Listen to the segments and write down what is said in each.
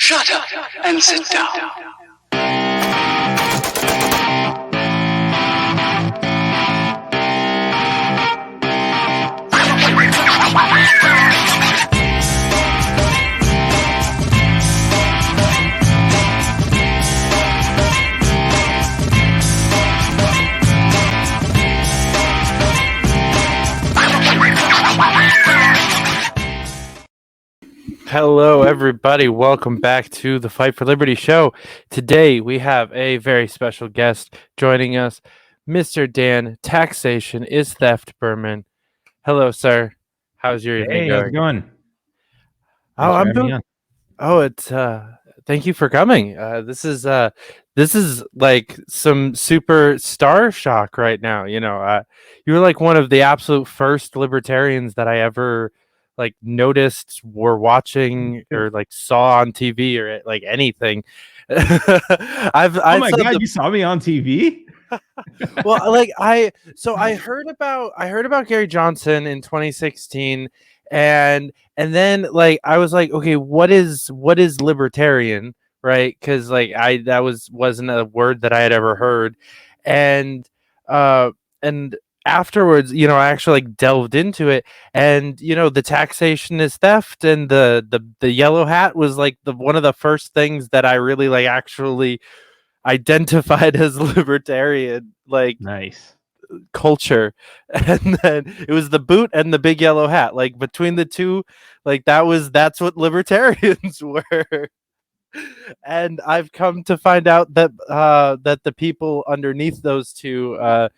Shut up and sit down. Hello, everybody. Welcome back to the Fight for Liberty show. Today, we have a very special guest joining us, Mr. Dan, Taxation Is Theft Behrman. Hello, sir. How's your evening going? How's it going? Oh, I'm doing. Oh, it's thank you for coming. This is like some super star shock right now. You know, you were like one of the absolute first libertarians that I ever like noticed were watching or like saw on TV or like anything. Oh my God, you saw me on TV? Well, like I heard about Gary Johnson in 2016, and then like I was like, okay, what is libertarian, right? Because like that wasn't a word that I had ever heard, and afterwards, you know, I actually like delved into it, and you know, the taxation is theft, and the yellow hat was like one of the first things that I really like actually identified as libertarian, like nice culture. And then it was the boot and the big yellow hat, like between the two, like that's what libertarians were. And I've come to find out that that the people underneath those two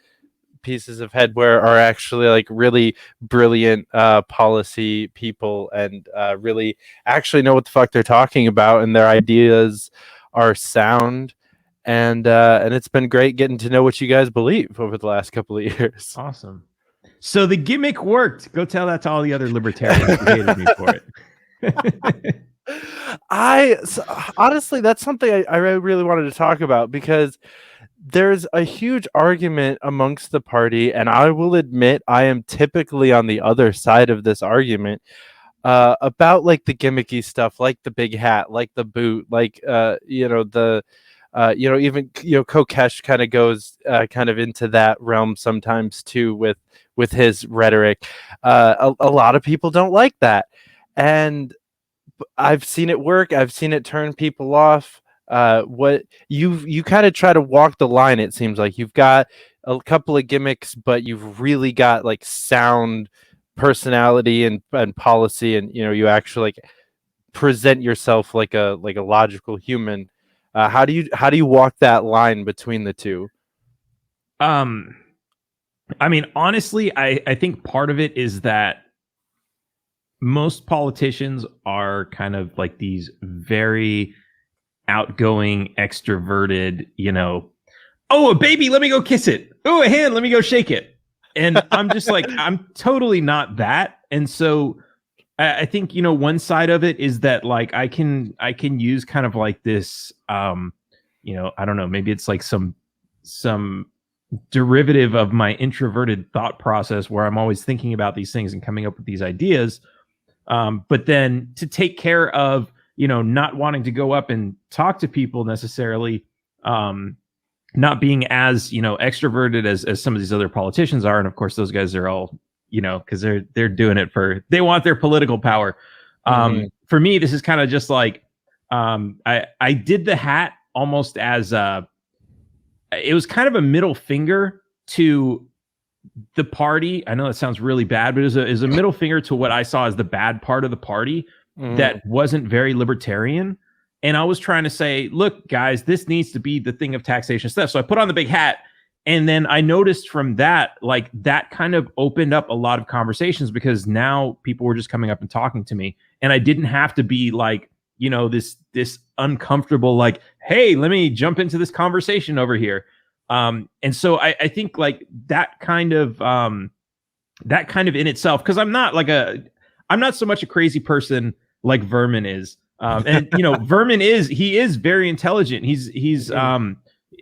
pieces of headwear are actually like really brilliant policy people, and really actually know what the fuck they're talking about, and their ideas are sound. And it's been great getting to know what you guys believe over the last couple of years. Awesome. So the gimmick worked. Go tell that to all the other libertarians who hated me for it. Honestly, that's something I really wanted to talk about, because there's a huge argument amongst the party, and I will admit I am typically on the other side of this argument, about like the gimmicky stuff, like the big hat, like the boot, like you know, the even, you know, Kokesh kind of goes kind of into that realm sometimes too with his rhetoric. A lot of people don't like that, and I've seen it work. I've seen it turn people off. What you kind of try to walk the line. It seems like you've got a couple of gimmicks, but you've really got like sound personality and policy, and you know, you actually like present yourself like a logical human. How do you walk that line between the two? I mean, honestly, I think part of it is that most politicians are kind of like these very outgoing, extroverted, you know, oh, a baby, let me go kiss it. Oh, a hand, let me go shake it. And I'm just like, I'm totally not that. And so I think, you know, one side of it is that like I can use kind of like this, you know, I don't know, maybe it's like some derivative of my introverted thought process where I'm always thinking about these things and coming up with these ideas. But then to take care of, you know, not wanting to go up and talk to people necessarily, not being as, you know, extroverted as some of these other politicians are. And of course, those guys are all, you know, because they're doing it they want their political power. For me, this is kind of just like, I did the hat almost as it was kind of a middle finger to the party. I know that sounds really bad, but it was a middle finger to what I saw as the bad part of the party that wasn't very libertarian. And I was trying to say, look, guys, this needs to be the thing of taxation stuff. So I put on the big hat. And then I noticed from that, like that kind of opened up a lot of conversations, because now people were just coming up and talking to me, and I didn't have to be like, you know, this uncomfortable, like, hey, let me jump into this conversation over here. And so I think like that kind of in itself, because I'm not so much a crazy person like Behrman is. And you know, Behrman is very intelligent. He's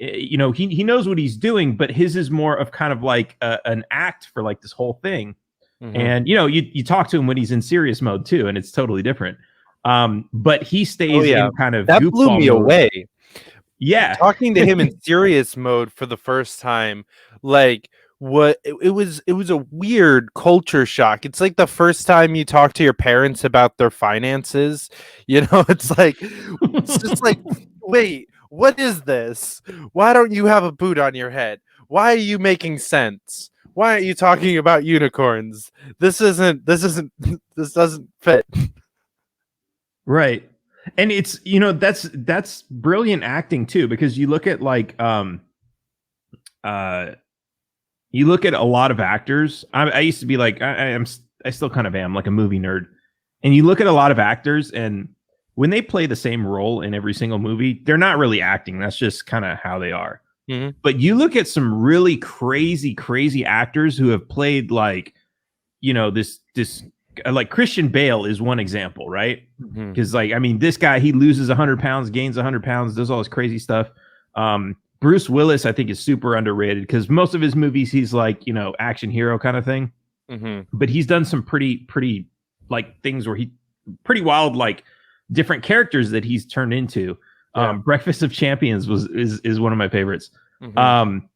you know, he knows what he's doing, but his is more of kind of like an act for like this whole thing. And you know, you talk to him when he's in serious mode too, and it's totally different. But he stays in kind of that blew goofball me mode. away. Yeah, Talking to him in serious mode for the first time, like it was a weird culture shock. It's like the first time you talk to your parents about their finances. It's just like, wait, what is this? Why don't you have a boot on your head? Why are you making sense? Why aren't you talking about unicorns? This doesn't fit. right. And it's, that's brilliant acting too, because you look at you look at a lot of actors. I used to be like, I still kind of am like a movie nerd. And you look at a lot of actors, and when they play the same role in every single movie, they're not really acting. That's just kind of how they are. Mm-hmm. But you look at some really crazy actors who have played like, this like Christian Bale is one example, right? Because this guy, he loses 100 pounds, gains 100 pounds, does all this crazy stuff. Bruce Willis, I think, is super underrated because most of his movies, he's like, action hero kind of thing. Mm-hmm. But he's done some pretty like things where he pretty wild, like different characters that he's turned into. Yeah. Breakfast of Champions is one of my favorites. Mm-hmm.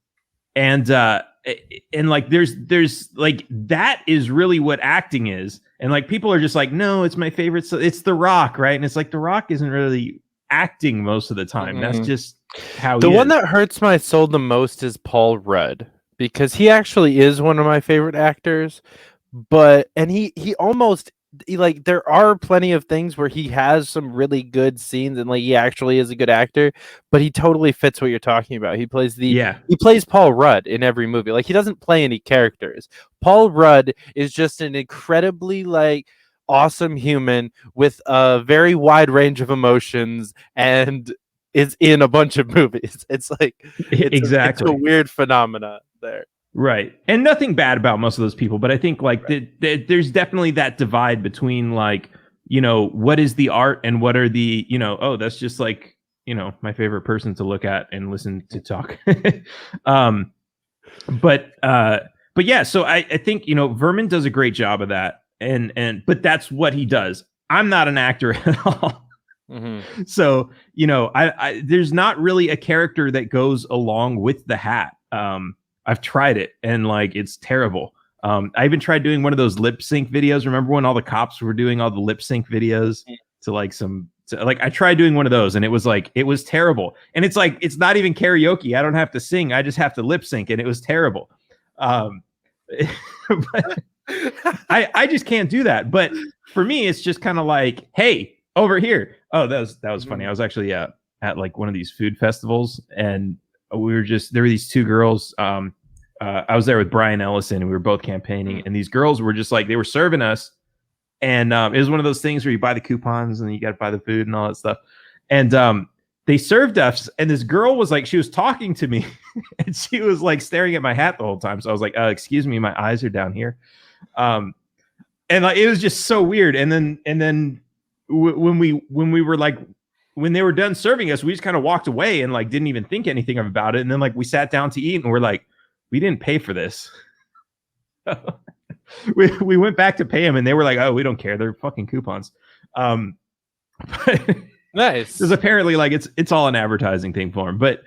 And like there's like, that is really what acting is. And like people are just like, no, it's my favorite. So it's The Rock, right? And it's like The Rock isn't really acting most of the time. Mm-hmm. That's just how the he one is. that hurts my soul the most is Paul Rudd, because he actually is one of my favorite actors. But he almost, like, there are plenty of things where he has some really good scenes and like he actually is a good actor, but he totally fits what you're talking about. He plays Paul Rudd in every movie. Like, he doesn't play any characters. Paul Rudd is just an incredibly like awesome human with a very wide range of emotions and is in a bunch of movies. It's like it's a weird phenomena there. Right. And nothing bad about most of those people, but I think like there's definitely that divide between like, what is the art and what are the, oh, that's just like, my favorite person to look at and listen to talk. But yeah, so I think, Behrman does a great job of that. But that's what he does. I'm not an actor at all. Mm-hmm. So, I there's not really a character that goes along with the hat. I've tried it and like it's terrible. I even tried doing one of those lip sync videos. Remember when all the cops were doing all the lip sync videos to like I tried doing one of those and it was terrible. And it's like, it's not even karaoke. I don't have to sing. I just have to lip sync, and it was terrible. But I just can't do that. But for me, it's just kind of like, hey, over here. Oh, that was funny. I was actually at like one of these food festivals, and there were these two girls. I was there with Brian Ellison, and we were both campaigning, and these girls were just like, they were serving us, and it was one of those things where you buy the coupons and you got to buy the food and all that stuff. And they served us, and this girl was like, she was talking to me, and she was like staring at my hat the whole time. So I was like, excuse me, my eyes are down here. And like, it was just so weird. And then when we were like, when they were done serving us, we just kind of walked away and like didn't even think anything about it. And then like we sat down to eat, and we're like, we didn't pay for this. we went back to pay them, and they were like, oh, we don't care. They're fucking coupons. But Nice. Because apparently like it's all an advertising thing for them. But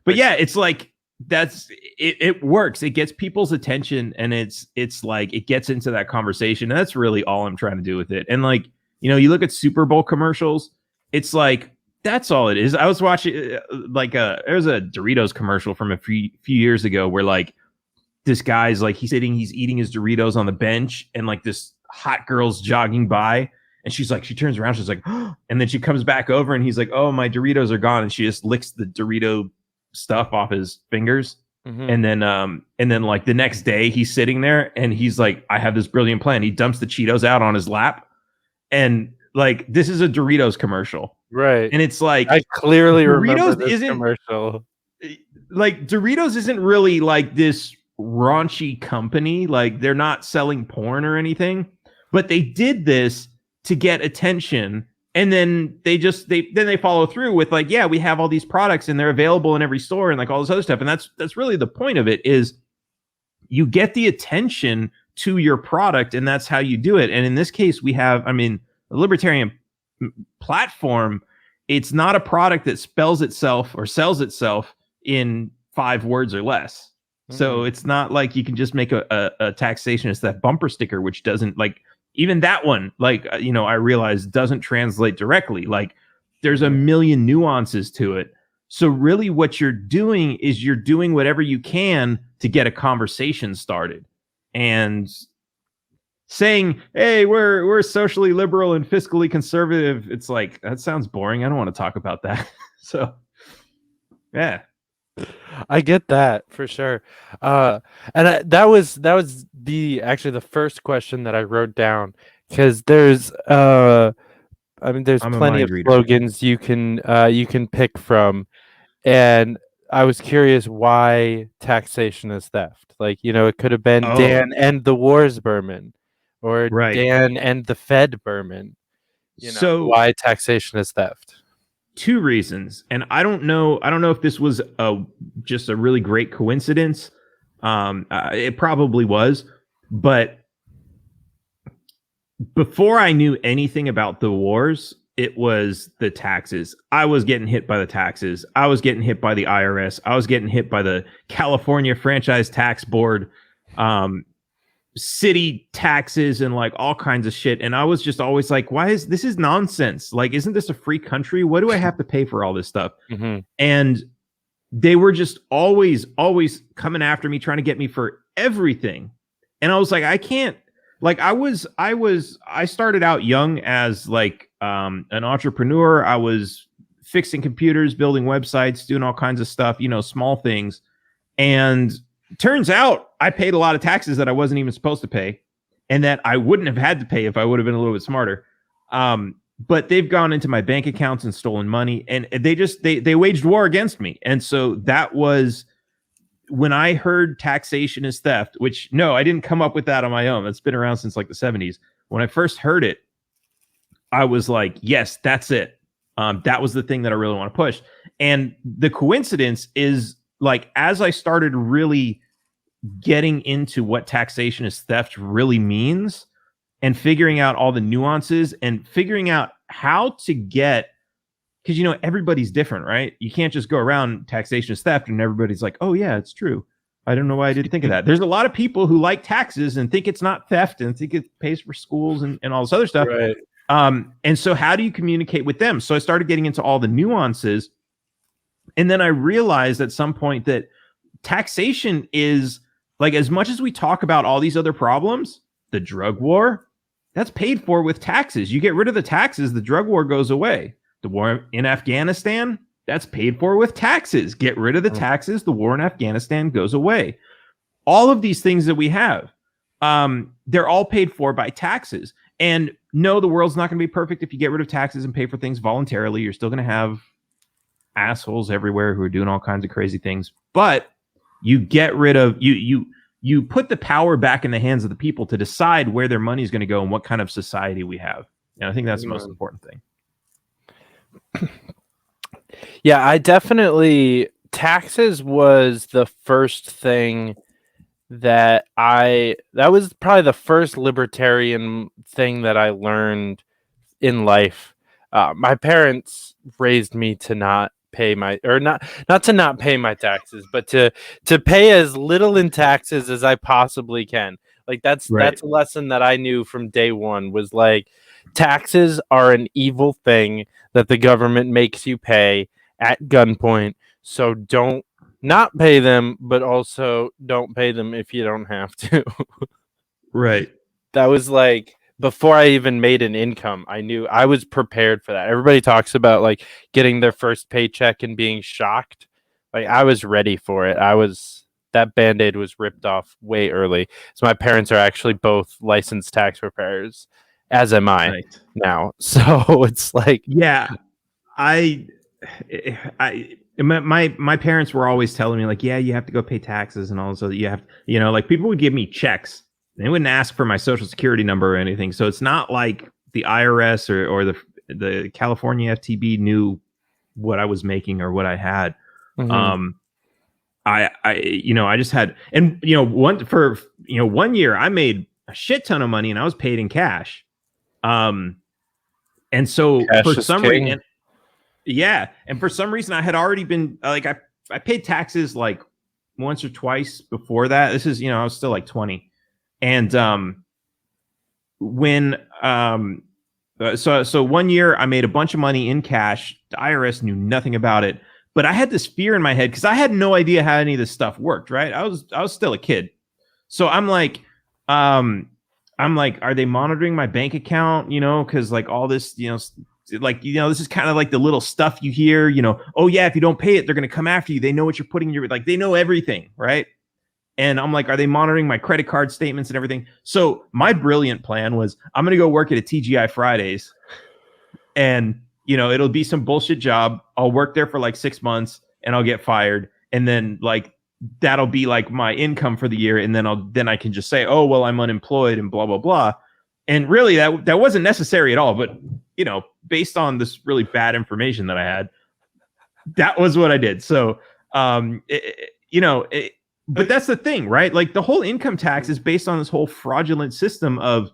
yeah, it's like, it works. It gets people's attention, and it's like it gets into that conversation, and that's really all I'm trying to do with it. And like, you look at Super Bowl commercials, it's like, that's all it is. I was watching like there was a Doritos commercial from a few years ago where like this guy's like, he's eating his Doritos on the bench, and like this hot girl's jogging by, and she turns around, she's like, oh, and then she comes back over, and he's like, oh, my Doritos are gone, and she just licks the Dorito stuff off his fingers. Mm-hmm. And then like the next day he's sitting there, and he's like, I have this brilliant plan. He dumps the Cheetos out on his lap, and like, this is a Doritos commercial. Right. And it's like, I clearly remember Doritos this isn't commercial. Like, Doritos isn't really like this raunchy company. Like, they're not selling porn or anything, but they did this to get attention. And then they follow through with like, yeah, we have all these products and they're available in every store and like all this other stuff. And that's really the point of it, is you get the attention to your product, and that's how you do it. And in this case, we have, libertarian platform, it's not a product that spells itself or sells itself in 5 words or less. So it's not like you can just make a taxation is theft bumper sticker, which doesn't, like, even that one, like, I realize doesn't translate directly. Like, there's a million nuances to it. So really what you're doing is you're doing whatever you can to get a conversation started. And saying, hey, we're socially liberal and fiscally conservative, it's like, that sounds boring. I don't want to talk about that. So, yeah. I get that for sure. That was actually the first question that I wrote down, because there's there's I'm a plenty mind of reader. slogans you can pick from, and I was curious why taxation is theft. Like, it could have been Dan and the wars Behrman, or Right. Dan and the Fed Behrman. So why taxation is theft? 2 reasons, and I don't know if this was just a really great coincidence. It probably was, but before I knew anything about the wars, it was the taxes. I was getting hit by the taxes. I was getting hit by the IRS. I was getting hit by the California Franchise Tax Board, city taxes, and like all kinds of shit. And I was just always like, this is nonsense. Like, isn't this a free country? What do I have to pay for all this stuff? And they were just always coming after me, trying to get me for everything. And I was like, I can't, like, I started out young as like an entrepreneur. I was fixing computers, building websites, doing all kinds of stuff, small things. And turns out I paid a lot of taxes that I wasn't even supposed to pay, and that I wouldn't have had to pay if I would have been a little bit smarter. But they've gone into my bank accounts and stolen money, and they waged war against me. And so that was when I heard taxation is theft, which, no, I didn't come up with that on my own. It's been around since like the 70s. When I first heard it, I was like, yes, that's it. That was the thing that I really want to push. And the coincidence is, like, as I started really getting into what taxation is theft really means, and figuring out all the nuances, and figuring out how to get, because everybody's different, right? You can't just go around taxation is theft and everybody's like, oh yeah, it's true. I don't know why I didn't think of that. There's a lot of people who like taxes and think it's not theft and think it pays for schools and all this other stuff. Right. And so how do you communicate with them? So I started getting into all the nuances. And then I realized at some point that taxation is, like, as much as we talk about all these other problems, the drug war, that's paid for with taxes. You get rid of the taxes, the drug war goes away. The war in Afghanistan, that's paid for with taxes. Get rid of the taxes, the war in Afghanistan goes away. All of these things that we have, they're all paid for by taxes. And no, the world's not going to be perfect if you get rid of taxes and pay for things voluntarily. You're still going to have assholes everywhere who are doing all kinds of crazy things. But you get rid of, you put the power back in the hands of the people to decide where their money is going to go and what kind of society we have. And I think that's the most important thing. Yeah, I definitely, taxes was the first thing that was probably the first libertarian thing that I learned in life. My parents raised me to not pay my, or not to not pay my taxes, but to pay as little in taxes as I possibly can. Like, that's a lesson that I knew from day one, was like, taxes are an evil thing that the government makes you pay at gunpoint. So don't not pay them, but also don't pay them if you don't have to. Right. That was like, before I even made an income, I knew I was prepared for that. Everybody talks about like getting their first paycheck and being shocked. Like, I was ready for it. That Band-Aid was ripped off way early. So my parents are actually both licensed tax preparers, as am I now. So it's like, yeah, my parents were always telling me, like, yeah, you have to go pay taxes, and also you have, like, people would give me checks. They wouldn't ask for my social security number or anything. So it's not like the IRS or the California FTB knew what I was making or what I had. Mm-hmm. I just had, and one year I made a shit ton of money and I was paid in cash. And so Cash for is some king. reason, and for some reason I had already been like, I paid taxes like once or twice before that. This is, I was still like 20. And when so 1 year I made a bunch of money in cash. The IRS knew nothing about it, but I had this fear in my head because I had no idea how any of this stuff worked, right? I was still a kid. So I'm like, are they monitoring my bank account? Because like all this, this is kind of like the little stuff you hear, oh yeah, if you don't pay it, they're going to come after you. They know what you're putting in your, like, they know everything, right? And I'm like, are they monitoring my credit card statements and everything? So my brilliant plan was, I'm going to go work at a TGI Fridays, and it'll be some bullshit job. I'll work there for like 6 months and I'll get fired. And then like, that'll be like my income for the year. And then I can just say, oh, well, I'm unemployed and blah, blah, blah. And really that wasn't necessary at all. But, based on this really bad information that I had, that was what I did. So, but that's the thing, right? Like the whole income tax is based on this whole fraudulent system of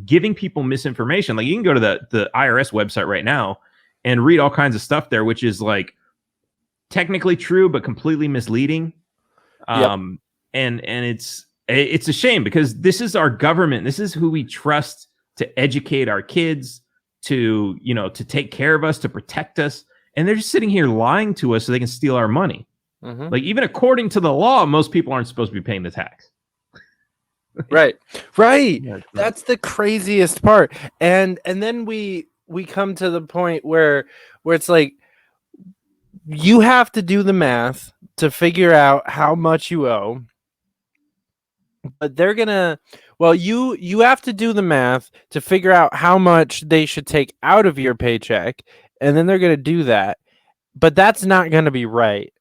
giving people misinformation. Like you can go to the IRS website right now and read all kinds of stuff there, which is like technically true, but completely misleading. Yep. And it's a shame because this is our government. This is who we trust to educate our kids, to take care of us, to protect us. And they're just sitting here lying to us so they can steal our money. Mm-hmm. Like even according to the law, most people aren't supposed to be paying the tax. Right. Yeah, That's the craziest part. And then we come to the point where it's like you have to do the math to figure out how much you owe. But they're gonna, you have to do the math to figure out how much they should take out of your paycheck, and then they're gonna do that. But that's not gonna be right,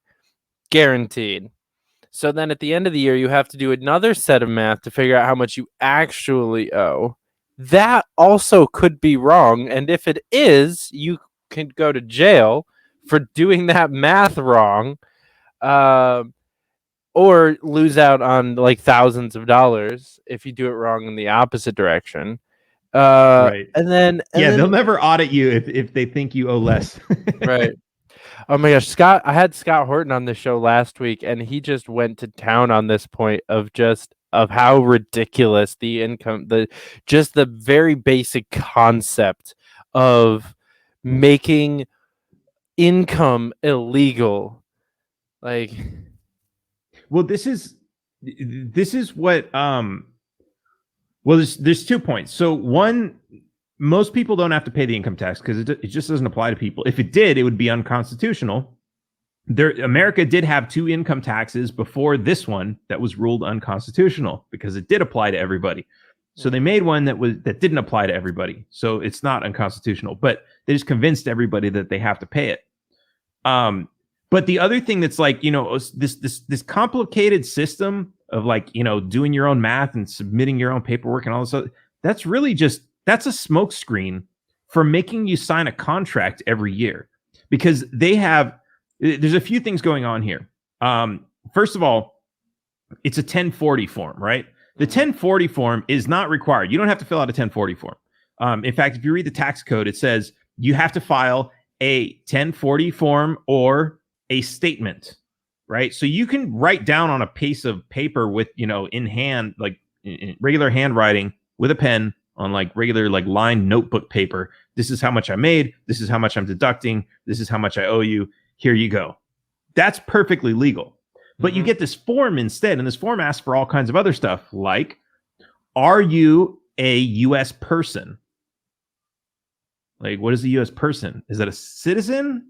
guaranteed. So then at the end of the year, you have to do another set of math to figure out how much you actually owe. That also could be wrong, and if it is, you can go to jail for doing that math wrong. Or lose out on like thousands of dollars if you do it wrong in the opposite direction. Right. And then they'll never audit you if they think you owe less. Right. Oh my gosh, I had Scott Horton on the show last week, and he just went to town on this point of how ridiculous the income, the very basic concept of making income illegal. Like, well, this is what there's 2 points. So one, most people don't have to pay the income tax because it just doesn't apply to people. If it did, it would be unconstitutional. America did have 2 income taxes before this one that was ruled unconstitutional because it did apply to everybody. So they made one that didn't apply to everybody. So it's not unconstitutional, but they just convinced everybody that they have to pay it. But the other thing that's like, this complicated system of like, doing your own math and submitting your own paperwork and all this, that's really that's a smokescreen for making you sign a contract every year, because there's a few things going on here. First of all, it's a 1040 form, right? The 1040 form is not required. You don't have to fill out a 1040 form. In fact, if you read the tax code, it says you have to file a 1040 form or a statement, right? So you can write down on a piece of paper with, in hand, like in regular handwriting with a pen on like regular, like lined notebook paper. This is how much I made. This is how much I'm deducting. This is how much I owe you. Here you go. That's perfectly legal. But you get this form instead, and this form asks for all kinds of other stuff like, are you a U.S. person? Like, what is a U.S. person? Is that a citizen?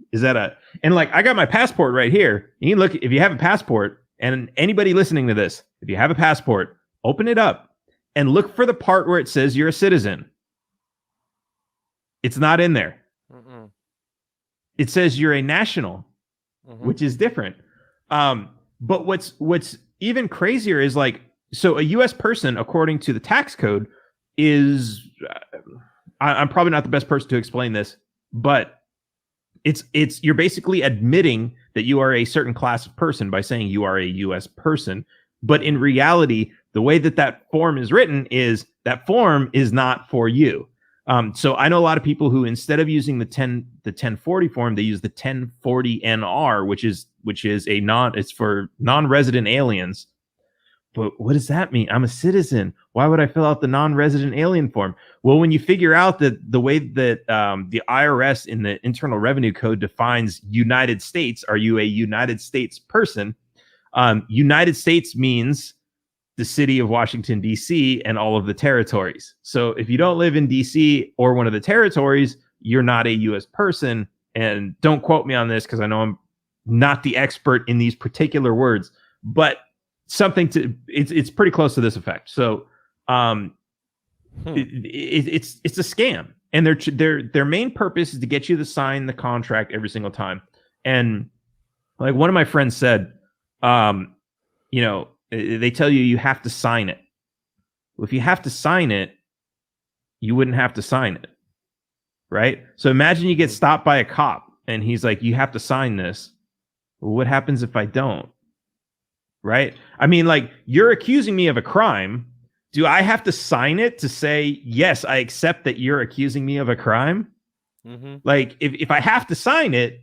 And like, I got my passport right here. You can look, if you have a passport, and anybody listening to this, if you have a passport, open it up and look for the part where it says you're a citizen. It's not in there. Mm-mm. It says you're a national, which is different. But what's even crazier is like, so a U.S. person, according to the tax code, is I'm probably not the best person to explain this, but it's you're basically admitting that you are a certain class of person by saying you are a U.S. person. But in reality, the way that form is written is that form is not for you. So I know a lot of people who, instead of using the 1040 form, they use the 1040 NR, which is it's for non-resident aliens. But what does that mean? I'm a citizen. Why would I fill out the non-resident alien form? Well, when you figure out that the way that the IRS in the Internal Revenue Code defines United States, are you a United States person? United States means the city of Washington, D.C. and all of the territories. So if you don't live in D.C. or one of the territories, you're not a U.S. person. And don't quote me on this because I know I'm not the expert in these particular words, but it's pretty close to this effect. So it's a scam, and their main purpose is to get you to sign the contract every single time. And like one of my friends said, they tell you have to sign it. Well, if you have to sign it, you wouldn't have to sign it, right? So imagine you get stopped by a cop and he's like, you have to sign this. Well, what happens if I don't? Right? I mean, like, you're accusing me of a crime. Do I have to sign it to say, yes, I accept that you're accusing me of a crime? Mm-hmm. Like, if I have to sign it,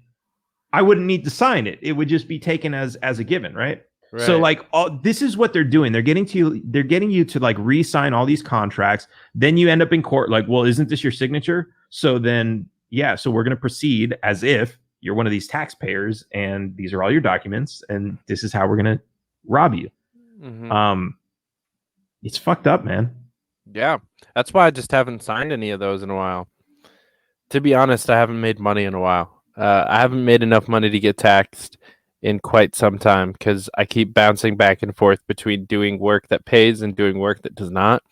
I wouldn't need to sign it. It would just be taken as a given, right? Right. So like this is what they're doing. They're getting you to like re-sign all these contracts. Then you end up in court like, well, isn't this your signature? So then, yeah, so we're going to proceed as if you're one of these taxpayers and these are all your documents and this is how we're going to rob you. Mm-hmm. It's fucked up, man. Yeah. That's why I just haven't signed any of those in a while. To be honest, I haven't made money in a while. I haven't made enough money to get taxed in quite some time because I keep bouncing back and forth between doing work that pays and doing work that does not.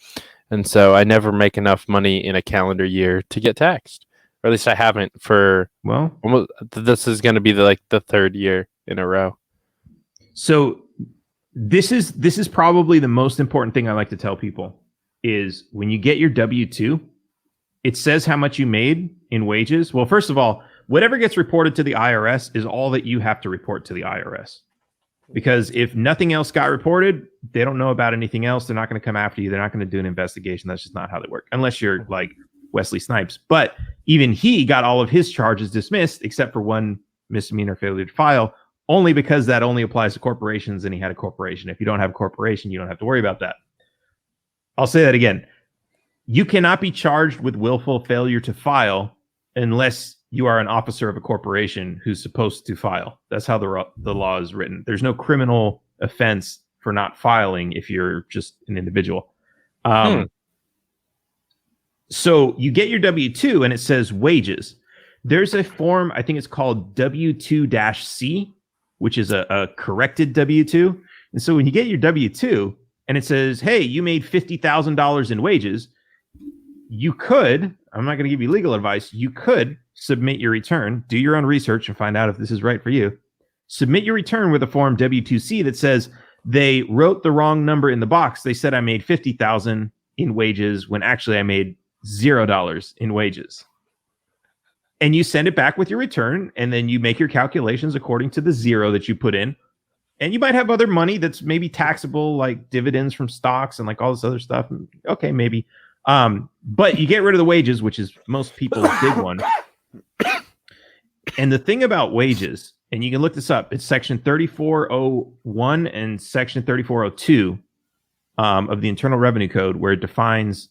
And so I never make enough money in a calendar year to get taxed. Or at least I haven't for, well, almost, this is going to be the third year in a row. So this is probably the most important thing I like to tell people is when you get your W-2, it says how much you made in wages. Well, first of all, whatever gets reported to the IRS is all that you have to report to the IRS. Because if nothing else got reported, they don't know about anything else. They're not going to come after you. They're not going to do an investigation. That's just not how they work. Unless you're like Wesley Snipes. But even he got all of his charges dismissed, except for one misdemeanor failure to file, only because that only applies to corporations and he had a corporation. If you don't have a corporation, you don't have to worry about that. I'll say that again. You cannot be charged with willful failure to file unless you are an officer of a corporation who's supposed to file. That's how the law is written. There's no criminal offense for not filing if you're just an individual. So you get your W-2 and it says wages. There's a form, I think it's called W-2-C, which is a corrected W-2. And so when you get your W-2 and it says, hey, you made $50,000 in wages, you could, I'm not going to give you legal advice, you could submit your return, do your own research and find out if this is right for you. Submit your return with a form W-2C that says they wrote the wrong number in the box. They said I made $50,000 in wages when actually I made $0 in wages. And you send it back with your return and then you make your calculations according to the zero that you put in. And you might have other money that's maybe taxable, like dividends from stocks and like all this other stuff. Okay, maybe. But you get rid of the wages, which is most people's big one. And the thing about wages, and you can look this up, it's section 3401 and section 3402 of the Internal Revenue Code, where it defines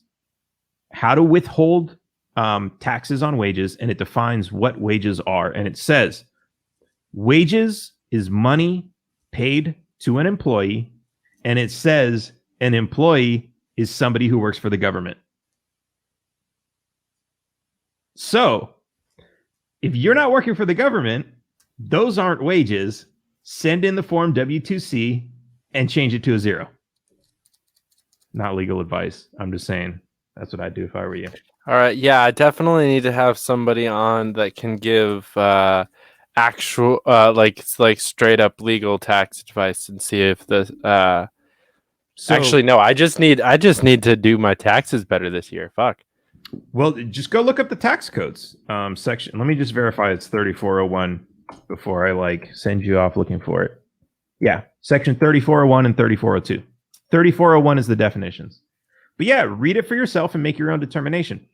how to withhold taxes on wages, and it defines what wages are. And it says wages is money paid to an employee, and it says an employee is somebody who works for the government. So if you're not working for the government, those aren't wages. Send in the form W-2C and change it to a 0. Not legal advice. I'm just saying that's what I'd do if I were you. All right. Yeah, I definitely need to have somebody on that can give actual like straight up legal tax advice and see if the actually no, I just need to do my taxes better this year. Fuck. Well, just go look up the tax codes section. Let me just verify it's 3401 before I send you off looking for it. Yeah, section 3401 and 3402. 3401 is the definitions. But yeah, read it for yourself and make your own determination.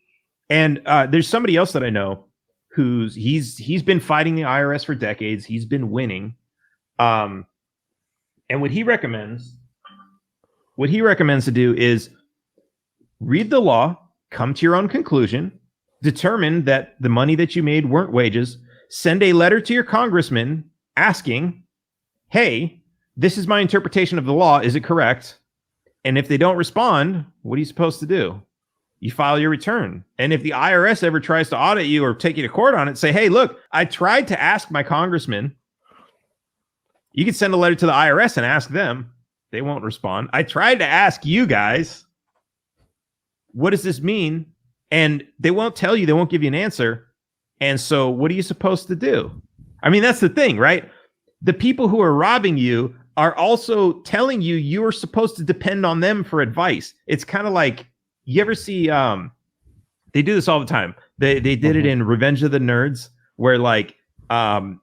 And there's somebody else that I know he's been fighting the IRS for decades. He's been winning. And what he recommends to do is read the law, come to your own conclusion, determine that the money that you made weren't wages, send a letter to your congressman asking, hey, this is my interpretation of the law. Is it correct? And if they don't respond, what are you supposed to do? You file your return. And if the IRS ever tries to audit you or take you to court on it, say, hey, look, I tried to ask my congressman. You can send a letter to the IRS and ask them. They won't respond. I tried to ask you guys, what does this mean? And they won't tell you. They won't give you an answer. And so what are you supposed to do? I mean, that's the thing, right? The people who are robbing you are also telling you you are supposed to depend on them for advice. It's kind of like, you ever see, they do this all the time. They did it in Revenge of the Nerds, where like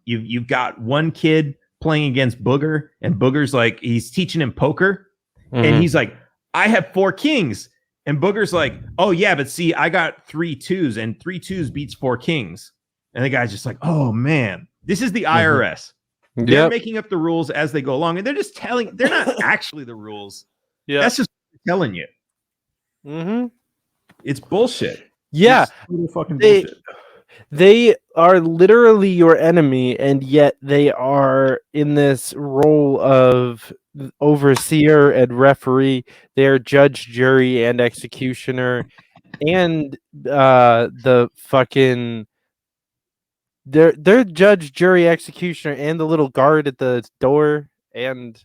you've got one kid playing against Booger, and Booger's like, he's teaching him poker, and he's like, I have 4 kings. And Booger's like, oh yeah, but see, I got 3 2s, and 3 2s beats 4 kings. And the guy's just like, oh man, this is the IRS. They're making up the rules as they go along, and they're just telling. They're not actually the rules. Yeah, that's just telling you. It's bullshit. Yeah, it's total fucking bullshit. They are literally your enemy, and yet they are in this role of overseer and referee. They are judge, jury, and executioner, and the fucking they're judge, jury, executioner, and the little guard at the door, and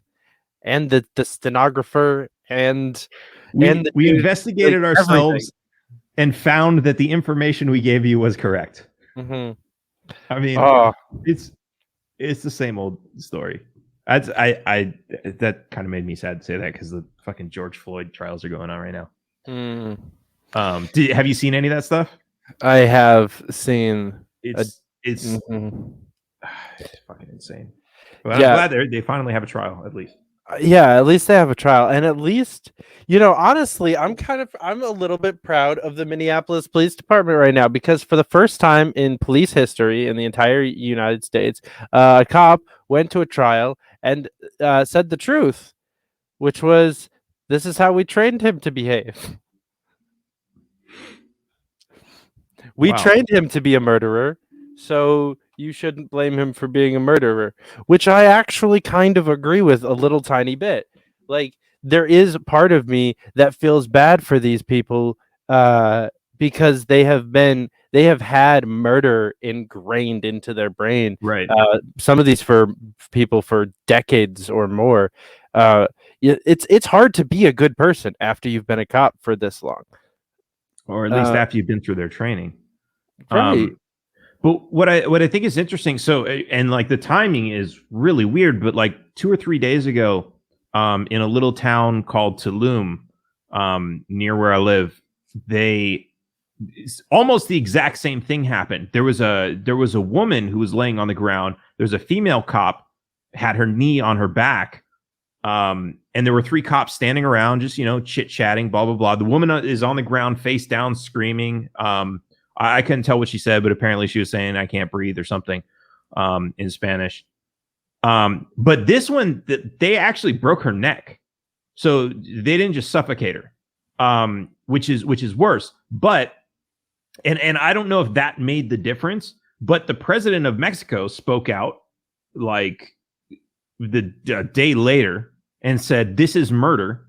the stenographer, and we investigated ourselves and found that the information we gave you was correct. I mean, it's the same old story. I that kind of made me sad to say that, because the fucking George Floyd trials are going on right now. Have you seen any of that stuff? I have seen. It's fucking insane. But I'm glad they finally have a trial, at least. Yeah, at least they have a trial, and at least, honestly, I'm a little bit proud of the Minneapolis Police Department right now, because for the first time in police history in the entire United States, a cop went to a trial and said the truth, which was, this is how we trained him to behave. We trained him to be a murderer, so you shouldn't blame him for being a murderer, which I actually kind of agree with a little tiny bit. Like, there is a part of me that feels bad for these people because they have had murder ingrained into their brain. Right. Some of these people for decades or more. It's hard to be a good person after you've been a cop for this long. Or at least after you've been through their training. Right. But what I think is interesting, so, and like the timing is really weird, but like 2 or 3 days ago, in a little town called Tulum, near where I live, almost the exact same thing happened. There was a woman who was laying on the ground. There was a female cop, had her knee on her back, and there were 3 cops standing around, just chit-chatting, blah blah blah. The woman is on the ground, face down, screaming. I couldn't tell what she said, but apparently she was saying, I can't breathe or something, in Spanish. But this one, they actually broke her neck. So they didn't just suffocate her, which is worse. But, and I don't know if that made the difference, but the president of Mexico spoke out like the day later and said, this is murder.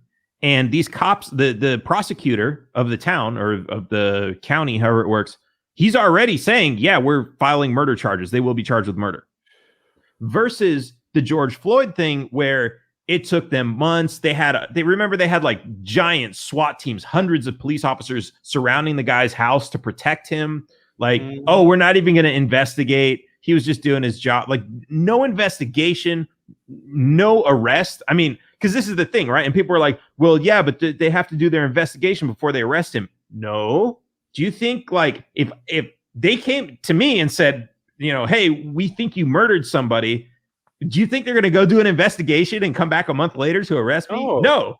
And these cops, the prosecutor of the town or of the county, however it works, he's already saying, yeah, we're filing murder charges. They will be charged with murder. Versus the George Floyd thing, where it took them months. They had like giant SWAT teams, hundreds of police officers surrounding the guy's house to protect him. Like, oh, we're not even going to investigate. He was just doing his job. Like, no investigation, no arrest. I mean, because this is the thing, right? And people are like, well, yeah, but they have to do their investigation before they arrest him. No. Do you think, like, if they came to me and said, hey, we think you murdered somebody, do you think they're going to go do an investigation and come back a month later to arrest me? No.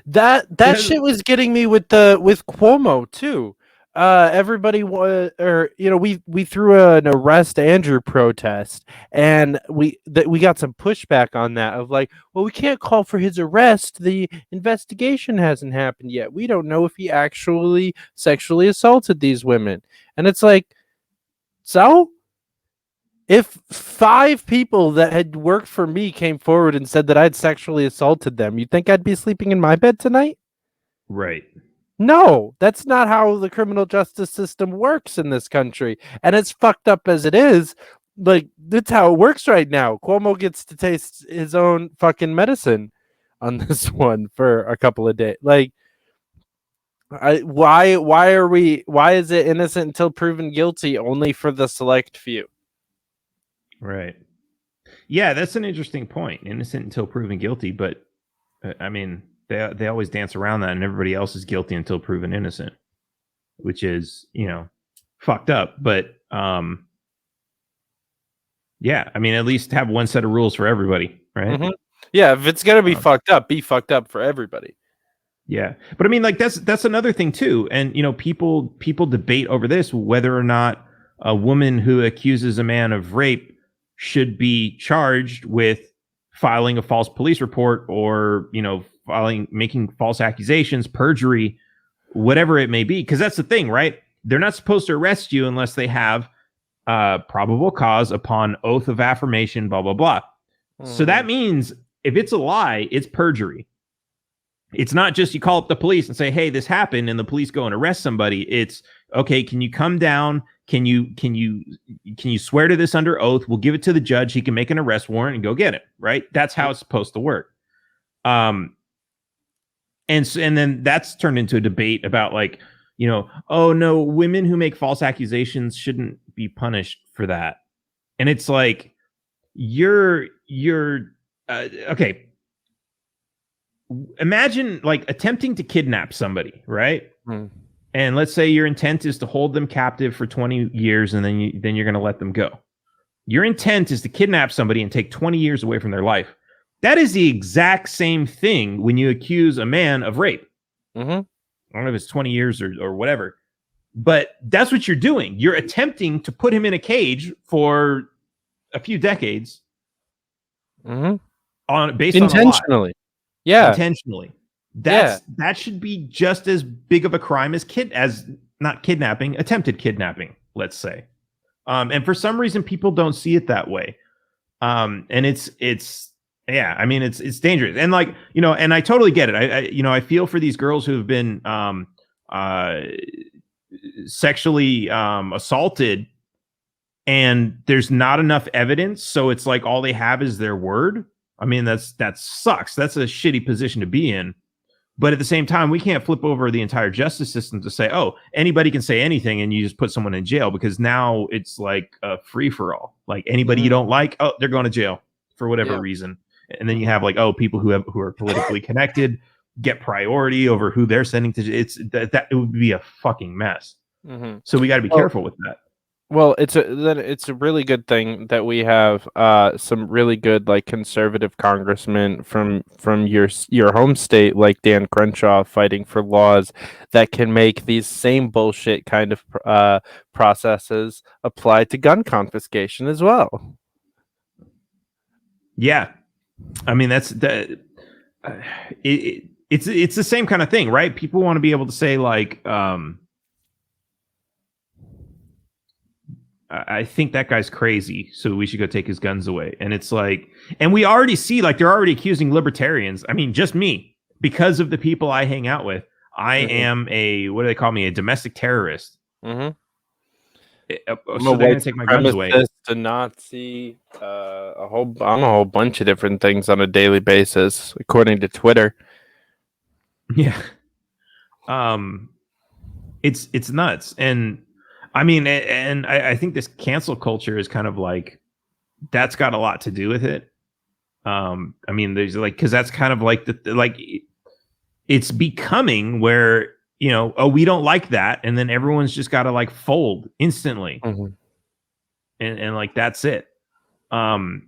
That shit was getting me with Cuomo too. everybody or we threw an arrest Andrew protest, and we got some pushback on that of like, well, we can't call for his arrest. The investigation hasn't happened yet. We don't know if he actually sexually assaulted these women. And it's like, so if 5 people that had worked for me came forward and said that I'd sexually assaulted them, you think I'd be sleeping in my bed tonight? Right. No, that's not how the criminal justice system works in this country. And as fucked up as it is, like, that's how it works right now. Cuomo gets to taste his own fucking medicine on this one for a couple of days. Like, why is it innocent until proven guilty only for the select few? Right. Yeah, that's an interesting point. Innocent until proven guilty, but I mean, they always dance around that, and everybody else is guilty until proven innocent, which is, fucked up. But yeah, I mean, at least have one set of rules for everybody, right? Mm-hmm. Yeah, if it's gonna be fucked up for everybody. Yeah, but I mean, like that's another thing too, and people debate over this, whether or not a woman who accuses a man of rape should be charged with filing a false police report, or making false accusations, perjury, whatever it may be. Because that's the thing, right? They're not supposed to arrest you unless they have probable cause upon oath of affirmation, blah blah blah. So that means if it's a lie, it's perjury. It's not just you call up the police and say, hey, this happened, and the police go and arrest somebody. It's, okay, can you come down? Can you swear to this under oath? We'll give it to the judge. He can make an arrest warrant and go get it, right? That's how it's supposed to work. And then that's turned into a debate about, like, oh no, women who make false accusations shouldn't be punished for that. And it's like, you're okay. Imagine, like, attempting to kidnap somebody, right? And let's say your intent is to hold them captive for 20 years, and then you're going to let them go. Your intent is to kidnap somebody and take 20 years away from their life. That is the exact same thing when you accuse a man of rape. I don't know if it's 20 years or whatever, but that's what you're doing. You're attempting to put him in a cage for a few decades, based on intentionally. Yeah, intentionally. That should be just as big of a crime as not kidnapping, attempted kidnapping, let's say. And for some reason, people don't see it that way. And it's I mean, it's dangerous. And, like, and I totally get it. I feel for these girls who have been sexually assaulted, and there's not enough evidence, so it's like all they have is their word. I mean, that sucks. That's a shitty position to be in. But at the same time, we can't flip over the entire justice system to say, oh, anybody can say anything and you just put someone in jail, because now it's like a free for all. Like, anybody you don't like, oh, they're going to jail for whatever reason. And then you have, like, oh, people who are politically connected get priority over who they're sending to. It would be a fucking mess. So we got to be careful with that. Well, it's a really good thing that we have some really good, like, conservative congressmen from your home state, like Dan Crenshaw, fighting for laws that can make these same bullshit kind of processes apply to gun confiscation as well. Yeah, I mean, it's the same kind of thing, right? People want to be able to say, like, I think that guy's crazy, so we should go take his guns away. And it's like, and we already see, like, they're already accusing libertarians. I mean, just me, because of the people I hang out with, I am what do they call me? A domestic terrorist. I'm so they're going to take my guns away. A Nazi, I'm a whole bunch of different things on a daily basis, according to Twitter. Yeah. It's nuts. And I mean, and I think this cancel culture is kind of like, that's got a lot to do with it. I mean, there's, like, because that's kind of like it's becoming where, oh, we don't like that, and then everyone's just got to, like, fold instantly, and like, that's it. And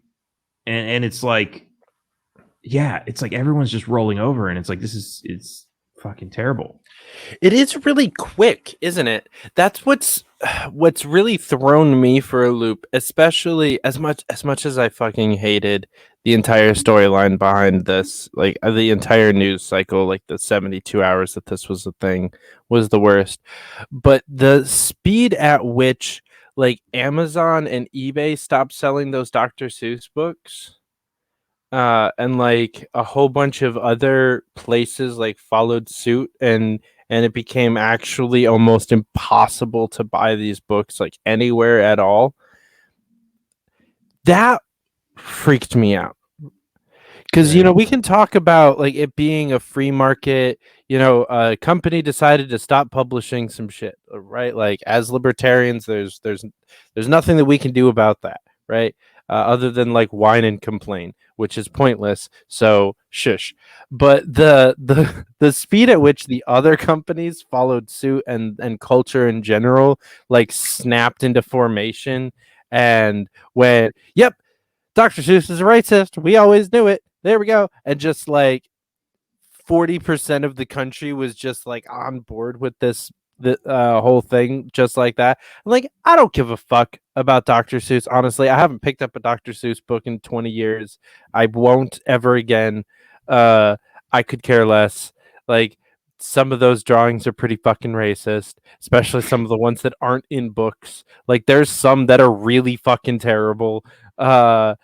it's like, yeah, it's like everyone's just rolling over, and it's like, it's fucking terrible. It is really quick, isn't it? That's what's really thrown me for a loop, especially as much as I fucking hated the entire storyline behind this, like the entire news cycle, like the 72 hours that this was a thing was the worst. But the speed at which like Amazon and eBay stopped selling those Dr. Seuss books, and like a whole bunch of other places like followed suit, and it became actually almost impossible to buy these books like anywhere at all. That freaked me out. Because, you know, we can talk about like it being a free market, you know, a company decided to stop publishing some shit, right? Like as libertarians, there's nothing that we can do about that, right? Other than like whine and complain, which is pointless. So shush. But the speed at which the other companies followed suit and culture in general like snapped into formation and went, yep, Dr. Seuss is a racist. We always knew it. There we go. And just like 40% of the country was just like on board with the whole thing, just like that. I'm like, I don't give a fuck about Dr. Seuss. Honestly, I haven't picked up a Dr. Seuss book in 20 years. I won't ever again. I could care less. Like, some of those drawings are pretty fucking racist, especially some of the ones that aren't in books. Like, there's some that are really fucking terrible. Like,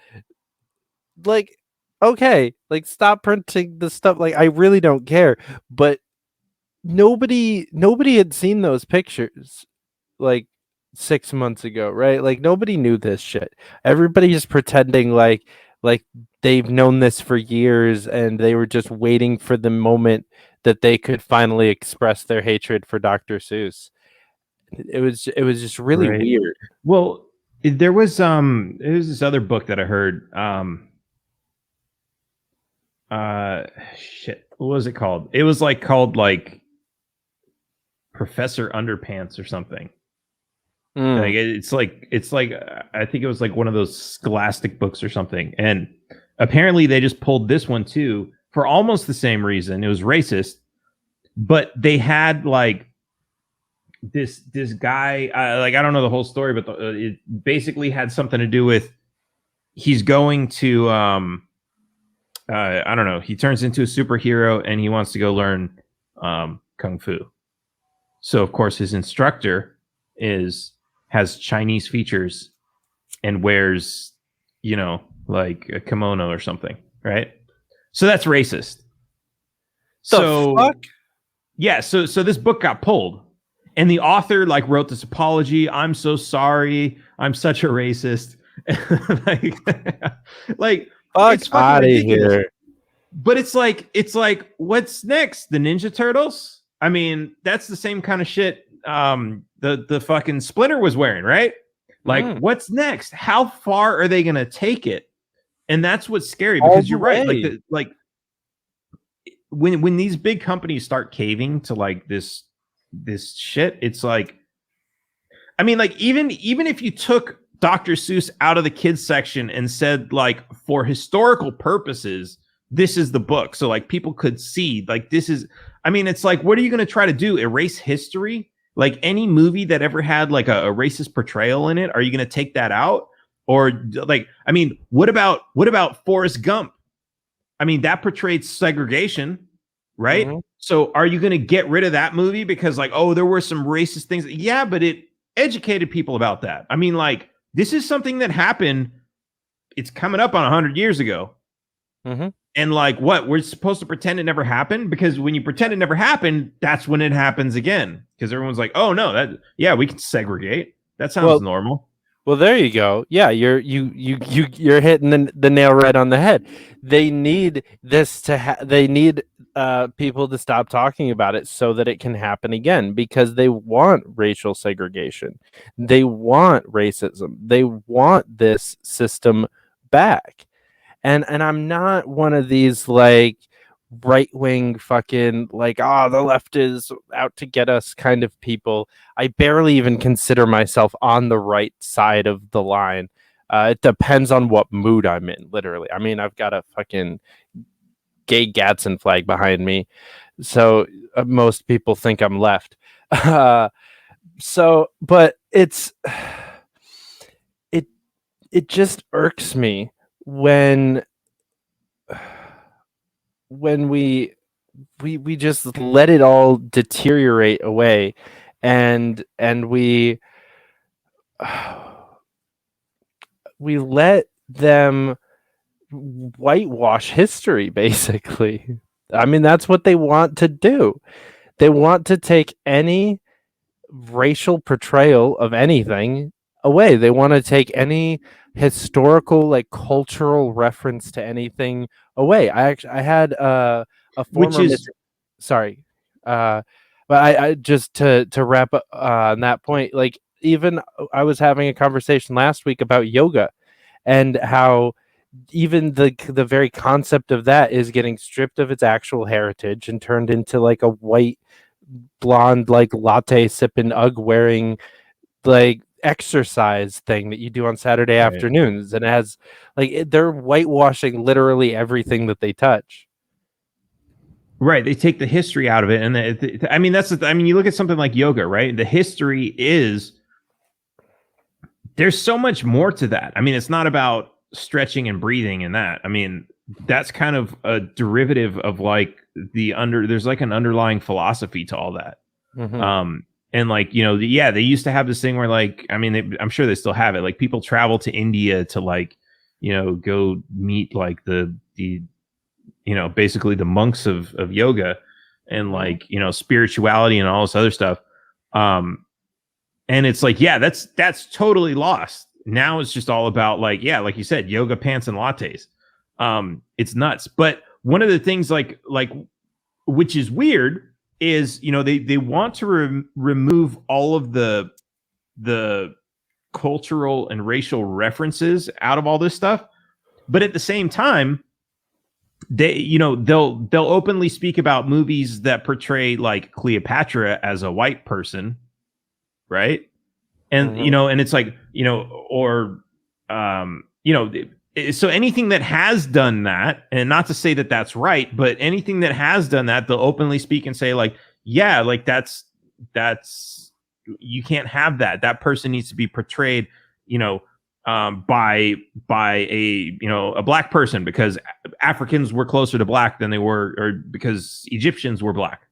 okay, like stop printing the stuff. Like, I really don't care. But nobody had seen those pictures like 6 months ago, right? Like nobody knew this shit. Everybody's pretending like they've known this for years and they were just waiting for the moment that they could finally express their hatred for Dr. Seuss. It was just really weird. Well, there was this other book that I heard. Shit, what was it called? It was like called like Professor Underpants or something. Like it's like I think it was like one of those scholastic books or something. And apparently they just pulled this one too for almost the same reason. It was racist, but they had like this guy, like I don't know the whole story, but it basically had something to do with he's going to I don't know, he turns into a superhero and he wants to go learn kung fu. So of course his instructor has Chinese features and wears, you know, like a kimono or something, right? So that's racist. So fuck? Yeah, so this book got pulled. And the author like wrote this apology. I'm so sorry. I'm such a racist. like Fuck out of here. But it's like, what's next? The Ninja Turtles? I mean, that's the same kind of shit the fucking Splinter was wearing, right? Like, what's next? How far are they gonna take it? And that's what's scary because you're right. Like when these big companies start caving to like this shit, it's like, I mean, like even if you took Dr. Seuss out of the kids section and said like for historical purposes, this is the book. So like people could see like this is, I mean, it's like, what are you going to try to do? Erase history? Like any movie that ever had like a racist portrayal in it, are you going to take that out? Or like, I mean, what about Forrest Gump? I mean, that portrayed segregation, right? Mm-hmm. So are you going to get rid of that movie because like, oh, there were some racist things? Yeah, but it educated people about that. I mean, like, this is something that happened. It's coming up on 100 years ago. Mm-hmm. And like, what? We're supposed to pretend it never happened? Because when you pretend it never happened, that's when it happens again. Because everyone's like, oh, no, we can segregate. That sounds normal. Well, there you go. Yeah, you're hitting the nail right on the head. They need this to they need people to stop talking about it so that it can happen again, because they want racial segregation. They want racism. They want this system back. And I'm not one of these like right-wing fucking like, the left is out to get us kind of people. I barely even consider myself on the right side of the line. It depends on what mood I'm in, literally. I mean, I've got a fucking gay Gadsden flag behind me. So most people think I'm left. But it just irks me when we just let it all deteriorate away, and we let them whitewash history, basically. I mean, that's what they want to do. They want to take any racial portrayal of anything away. They want to take any historical, like, cultural reference to anything away. I had a Which former is sorry, but I just to wrap up on that point, like, even I was having a conversation last week about yoga, and how even the very concept of that is getting stripped of its actual heritage and turned into like a white blonde, like, latte sipping, UGG wearing, like, exercise thing that you do on Saturday right. afternoons, and it has they're whitewashing literally everything that they touch. Right, they take the history out of it, and I mean you look at something like yoga, right? The history is there's so much more to that. I mean, it's not about stretching and breathing and that. I mean, that's kind of a derivative of like there's like an underlying philosophy to all that. Mm-hmm. And like, they used to have this thing where, like, I mean, I'm sure they still have it. Like, people travel to India to, like, go meet like the basically the monks of yoga and, like, spirituality and all this other stuff. And it's like, yeah, that's totally lost. Now it's just all about, like, yeah, like you said, yoga pants and lattes. It's nuts. But one of the things like which is weird is, they want to remove all of the cultural and racial references out of all this stuff, but at the same time, they'll openly speak about movies that portray, like, Cleopatra as a white person, right? And and it's like, so anything that has done that, and not to say that that's right, but anything that has done that, they'll openly speak and say, like, yeah, like, that's you can't have that. That person needs to be portrayed, by a black person, because Africans were closer to black than they were, or because Egyptians were black,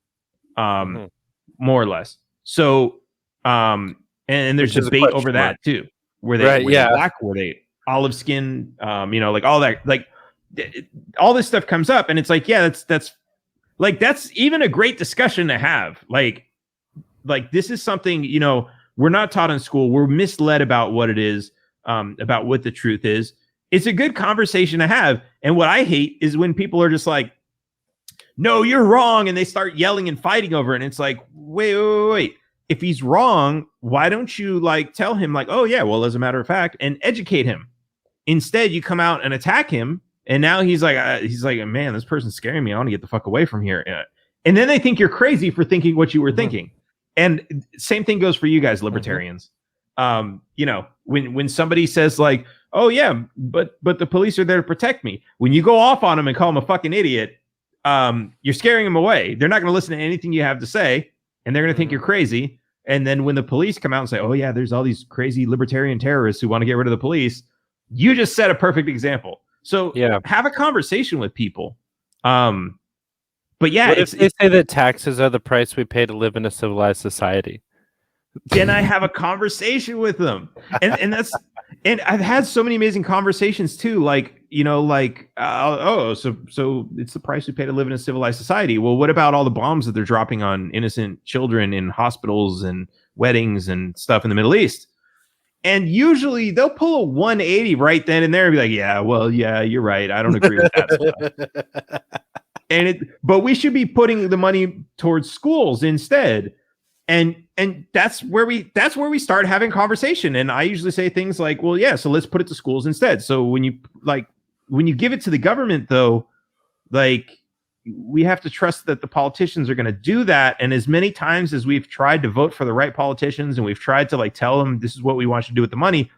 more or less. So, and there's debate over that too. Were they black? Were they olive skin? Like, all that, like, all this stuff comes up, and it's like, yeah, that's even a great discussion to have. Like this is something, we're not taught in school. We're misled about what it is, about what the truth is. It's a good conversation to have. And what I hate is when people are just like, no, you're wrong, and they start yelling and fighting over it. And it's like, wait. If he's wrong, why don't you, like, tell him, like, oh yeah, well, as a matter of fact, and educate him. Instead, you come out and attack him, and now he's like, man, this person's scaring me. I want to get the fuck away from here. And then they think you're crazy for thinking what you were thinking. And same thing goes for you guys, libertarians. When somebody says, like, oh yeah, but the police are there to protect me. When you go off on him and call him a fucking idiot, you're scaring him away. They're not going to listen to anything you have to say, and they're going to think you're crazy. And then when the police come out and say, oh yeah, there's all these crazy libertarian terrorists who want to get rid of the police, you just set a perfect example. So have a conversation with people. But yeah, if they say that taxes are the price we pay to live in a civilized society, then I have a conversation with them. And that's, and I've had so many amazing conversations too. Like, so it's the price we pay to live in a civilized society. Well, what about all the bombs that they're dropping on innocent children in hospitals and weddings and stuff in the Middle East? And usually they'll pull a 180 right then and there and be like, yeah, well, yeah, you're right. I don't agree with that stuff. But we should be putting the money towards schools instead. And that's where we start having conversation. And I usually say things like, well, yeah, so let's put it to schools instead. So when you give it to the government, though, like, we have to trust that the politicians are going to do that. And as many times as we've tried to vote for the right politicians, and we've tried to, like, tell them this is what we want you to do with the money,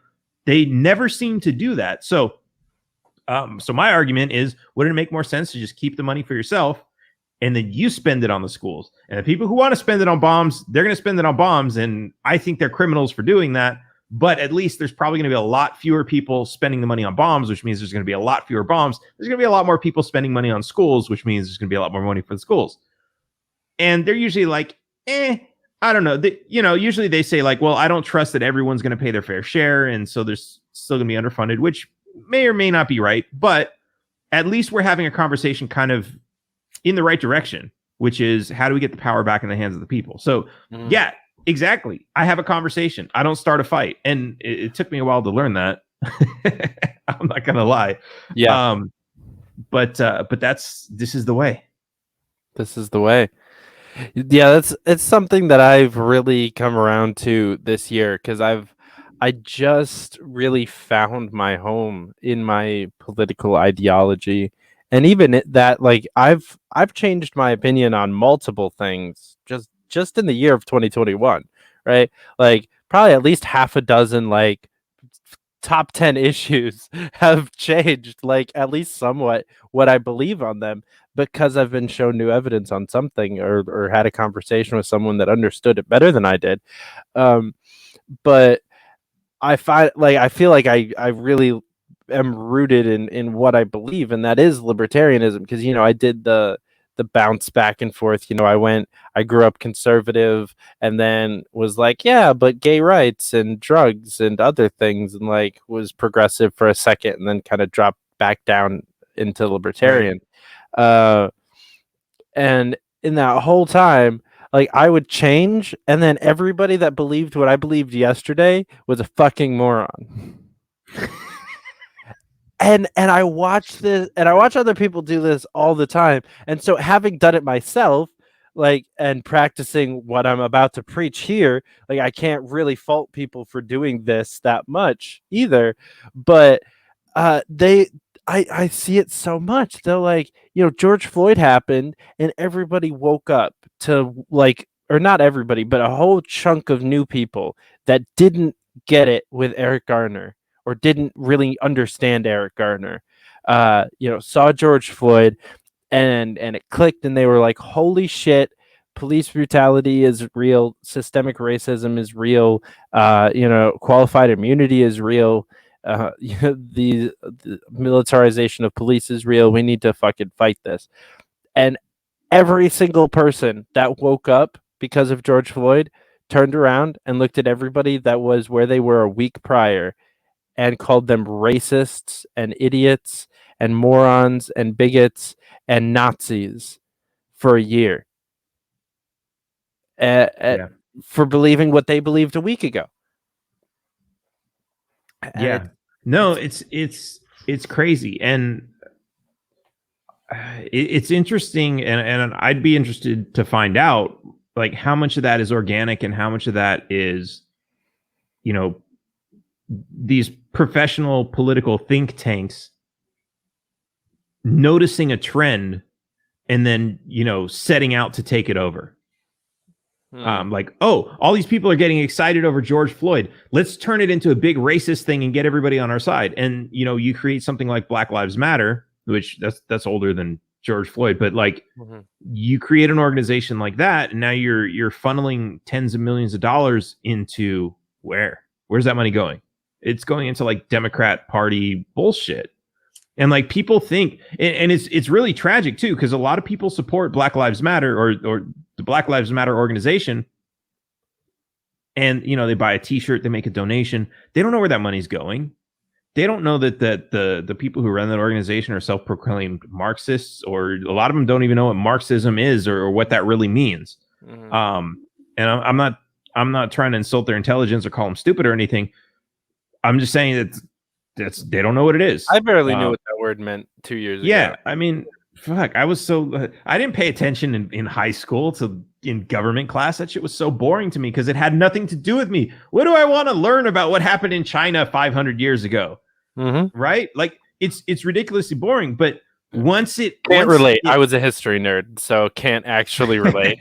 they never seem to do that. So my argument is, wouldn't it make more sense to just keep the money for yourself and then you spend it on the schools. And the people who want to spend it on bombs, they're going to spend it on bombs. And I think they're criminals for doing that. But at least there's probably going to be a lot fewer people spending the money on bombs, which means there's going to be a lot fewer bombs. There's going to be a lot more people spending money on schools, which means there's going to be a lot more money for the schools. And they're usually like, I don't know. Usually they say like, well, I don't trust that everyone's going to pay their fair share. And so there's still going to be underfunded, which may or may not be right. But at least we're having a conversation kind of in the right direction, which is how do we get the power back in the hands of the people? So yeah, exactly. I have a conversation. I don't start a fight. And it took me a while to learn that. I'm not going to lie. Yeah. But this is the way. This is the way. Yeah, it's something that I've really come around to this year because I just really found my home in my political ideology, and even that, like I've changed my opinion on multiple things just in the year of 2021, right? Like probably at least half a dozen like top 10 issues have changed, like at least somewhat what I believe on them, because I've been shown new evidence on something or had a conversation with someone that understood it better than I did. But I feel like I really am rooted in what I believe, and that is libertarianism, because I did the bounce back and forth. I grew up conservative and then was like, yeah, but gay rights and drugs and other things, and like was progressive for a second and then kind of dropped back down into libertarian. Right. And in that whole time, like I would change, and then everybody that believed what I believed yesterday was a fucking moron. And I watch this, and I watch other people do this all the time. And so having done it myself, like, and practicing what I'm about to preach here, like I can't really fault people for doing this that much either. But I see it so much. They're like, George Floyd happened and everybody woke up to like, or not everybody, but a whole chunk of new people that didn't get it with Eric Garner or didn't really understand Eric Garner, saw George Floyd and it clicked, and they were like, holy shit, police brutality is real. Systemic racism is real. Qualified immunity is real. The militarization of police is real. We need to fucking fight this. And every single person that woke up because of George Floyd turned around and looked at everybody that was where they were a week prior and called them racists and idiots and morons and bigots and Nazis for a year for believing what they believed a week ago. Yeah. It's crazy. And it's interesting. And I'd be interested to find out like how much of that is organic and how much of that is, these professional political think tanks noticing a trend and then, setting out to take it over. Like, oh, all these people are getting excited over George Floyd. Let's turn it into a big racist thing and get everybody on our side. And, you create something like Black Lives Matter, which that's older than George Floyd, but like you create an organization like that. And now you're funneling tens of millions of dollars into where's that money going? It's going into like Democrat Party bullshit. And like people think, and it's really tragic too, because a lot of people support Black Lives Matter or the Black Lives Matter organization. And, they buy a t-shirt, they make a donation. They don't know where that money's going. They don't know that the people who run that organization are self-proclaimed Marxists, or a lot of them don't even know what Marxism is or what that really means. And I'm not trying to insult their intelligence or call them stupid or anything. I'm just saying that they don't know what it is. I barely knew what that word meant 2 years ago. Yeah, I mean, fuck, I didn't pay attention in high school in government class. That shit was so boring to me because it had nothing to do with me. What do I want to learn about what happened in China 500 years ago? Right? Like it's ridiculously boring. But once relate. I was a history nerd, so can't actually relate.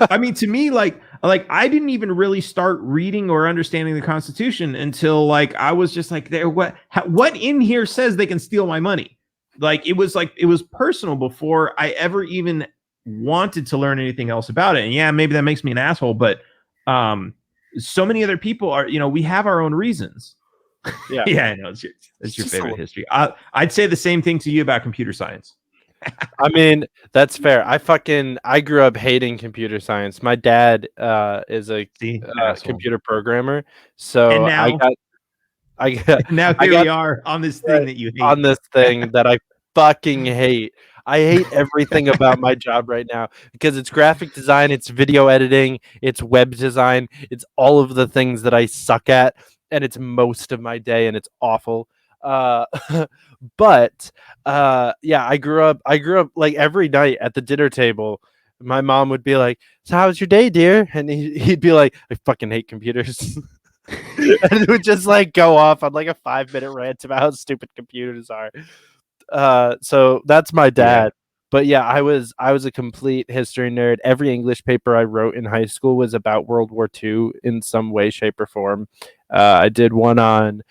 I mean, to me, like I didn't even really start reading or understanding the Constitution until like I was just like, what in here says they can steal my money? Like it was personal before I ever even wanted to learn anything else about it. And yeah, maybe that makes me an asshole, but so many other people are, we have our own reasons. Yeah. Yeah, I know it's your favorite history. I'd say the same thing to you about computer science. I mean, that's fair. I grew up hating computer science. My dad is a computer programmer, so And now, I got now I here got we are on this thing that you hate. on this thing that I fucking hate. I hate everything about my job right now because it's graphic design, it's video editing, it's web design, it's all of the things that I suck at, and it's most of my day, and it's awful. Uh, but yeah, I grew up like every night at the dinner table. My mom would be like, "So how's your day, dear?" And he'd be like, "I fucking hate computers." And it would just like go off on like a 5-minute rant about how stupid computers are. So that's my dad. Yeah. But yeah, I was a complete history nerd. Every English paper I wrote in high school was about World War II in some way, shape, or form. I did one on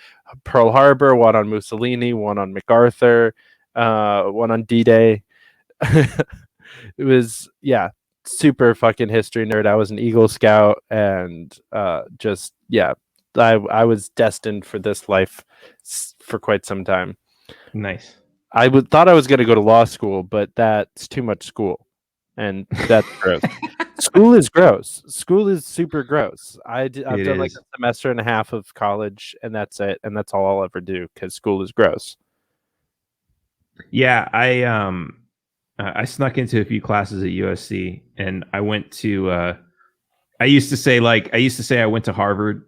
Pearl Harbor, one on Mussolini, one on MacArthur, one on D-Day. It was, yeah, super fucking history nerd. I was an Eagle Scout, and just, yeah, I was destined for this life for quite some time. Nice. I thought I was going to go to law school, but that's too much school, and that's gross. School is gross. School is super gross. I've done like a semester and a half of college, and that's it, and that's all I'll ever do because school is gross. Yeah, I snuck into a few classes at USC, and I went to. I used to say I went to Harvard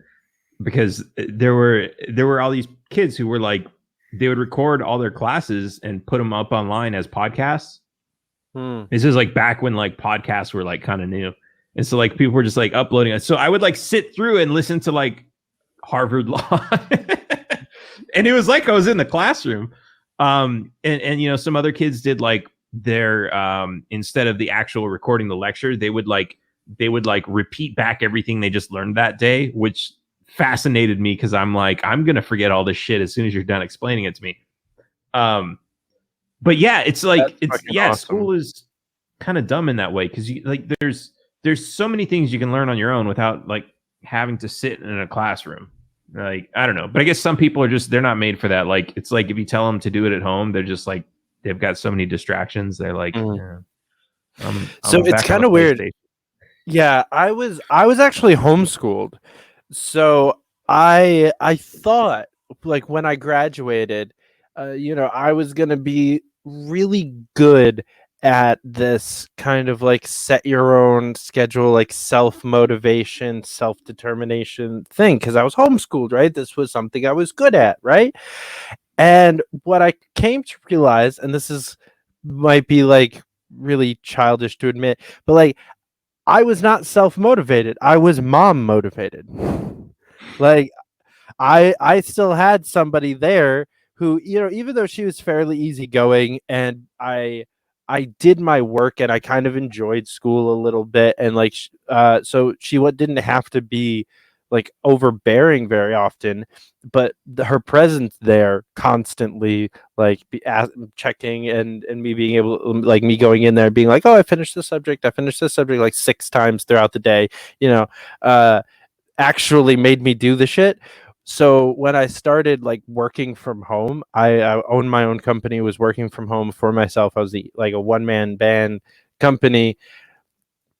because there were all these kids who were like, they would record all their classes and put them up online as podcasts. This is like back when like podcasts were like kind of new, and so like people were just like uploading it. So I would like sit through and listen to like Harvard Law, and it was like I was in the classroom. And some other kids did like their instead of the actual recording the lecture, they would like repeat back everything they just learned that day, which fascinated me because I'm like, I'm gonna forget all this shit as soon as you're done explaining it to me. But yeah, it's like awesome. School is kind of dumb in that way because you like there's so many things you can learn on your own without like having to sit in a classroom. Like, I don't know, but I guess some people are just, they're not made for that. Like, it's like if you tell them to do it at home, they're just like, they've got so many distractions. They're like, so it's kind of weird. Yeah, I was actually homeschooled. So I thought like when I graduated, I was going to be really good at this kind of like set your own schedule, like self-motivation, self-determination thing, because I was homeschooled, right? This was something I was good at, right? And what I came to realize, and might be like really childish to admit, but like I was not self-motivated. I was mom motivated. Like I still had somebody there who, even though she was fairly easygoing and I did my work and I kind of enjoyed school a little bit, and like so she didn't have to be like overbearing very often, but her presence there constantly, like checking and me being able to, like me going in there being like, oh, I finished this subject like 6 times throughout the day, actually made me do the shit. So when I started like working from home, I owned my own company, was working from home for myself. I was like a one-man band company,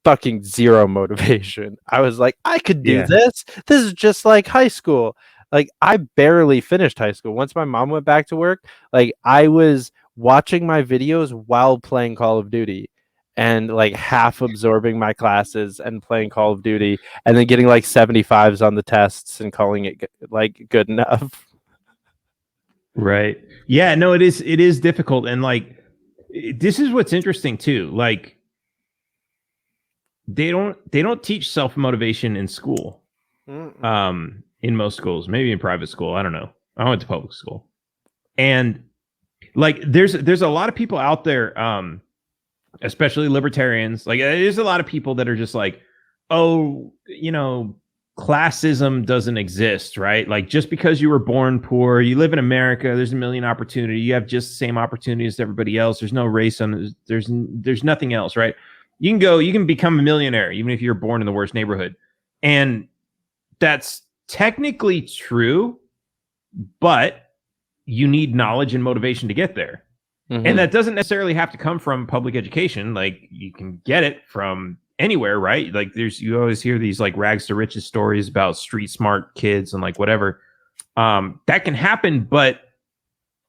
fucking zero motivation. I was like, I could do this. This is just like high school. Like I barely finished high school. Once my mom went back to work, like I was watching my videos while playing Call of Duty, and like half absorbing my classes and playing Call of Duty, and then getting like 75s on the tests and calling it like good enough. Right. Yeah, no, it is difficult. And like, this is what's interesting too. Like they don't teach self-motivation in school. In most schools, maybe in private school. I don't know. I went to public school. And like, there's a lot of people out there, especially libertarians. Like there's a lot of people that are just like, oh, classism doesn't exist, right? Like just because you were born poor, you live in America, there's a million opportunity. You have just the same opportunities as everybody else. There's no race on there's nothing else, right? You can become a millionaire even if you're born in the worst neighborhood. And that's technically true, but you need knowledge and motivation to get there. Mm-hmm. And that doesn't necessarily have to come from public education. Like you can get it from anywhere, right? Like you always hear these like rags to riches stories about street smart kids and like whatever. That can happen, but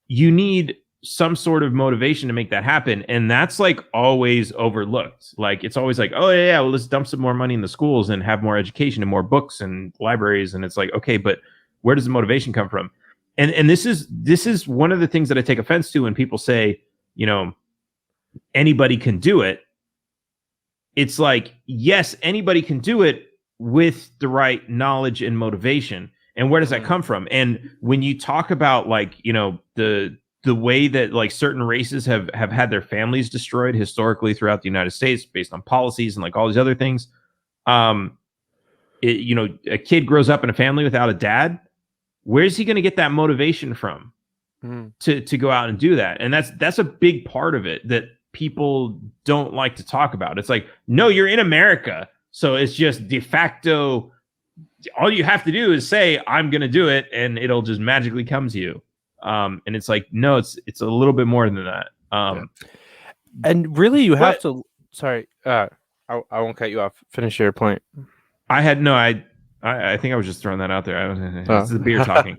you need some sort of motivation to make that happen. And that's like always overlooked. Like it's always like, oh yeah, well, let's dump some more money in the schools and have more education and more books and libraries. And it's like, okay, but where does the motivation come from? And this is one of the things that I take offense to when people say, you know, anybody can do it. It's like, yes, anybody can do it with the right knowledge and motivation. And where does that come from? And when you talk about like, you know, the way that like certain races have had their families destroyed historically throughout the United States based on policies and like all these other things, you know, a kid grows up in a family without a dad. Where's he going to get that motivation from to go out and do that? And that's a big part of it that people don't like to talk about. It's like, no, you're in America. So it's just de facto. All you have to do is say, I'm going to do it. And it'll just magically come to you. And it's like, no, it's a little bit more than that. And really you have to, sorry, I won't cut you off. Finish your point. I think I was just throwing that out there. This is the beer talking.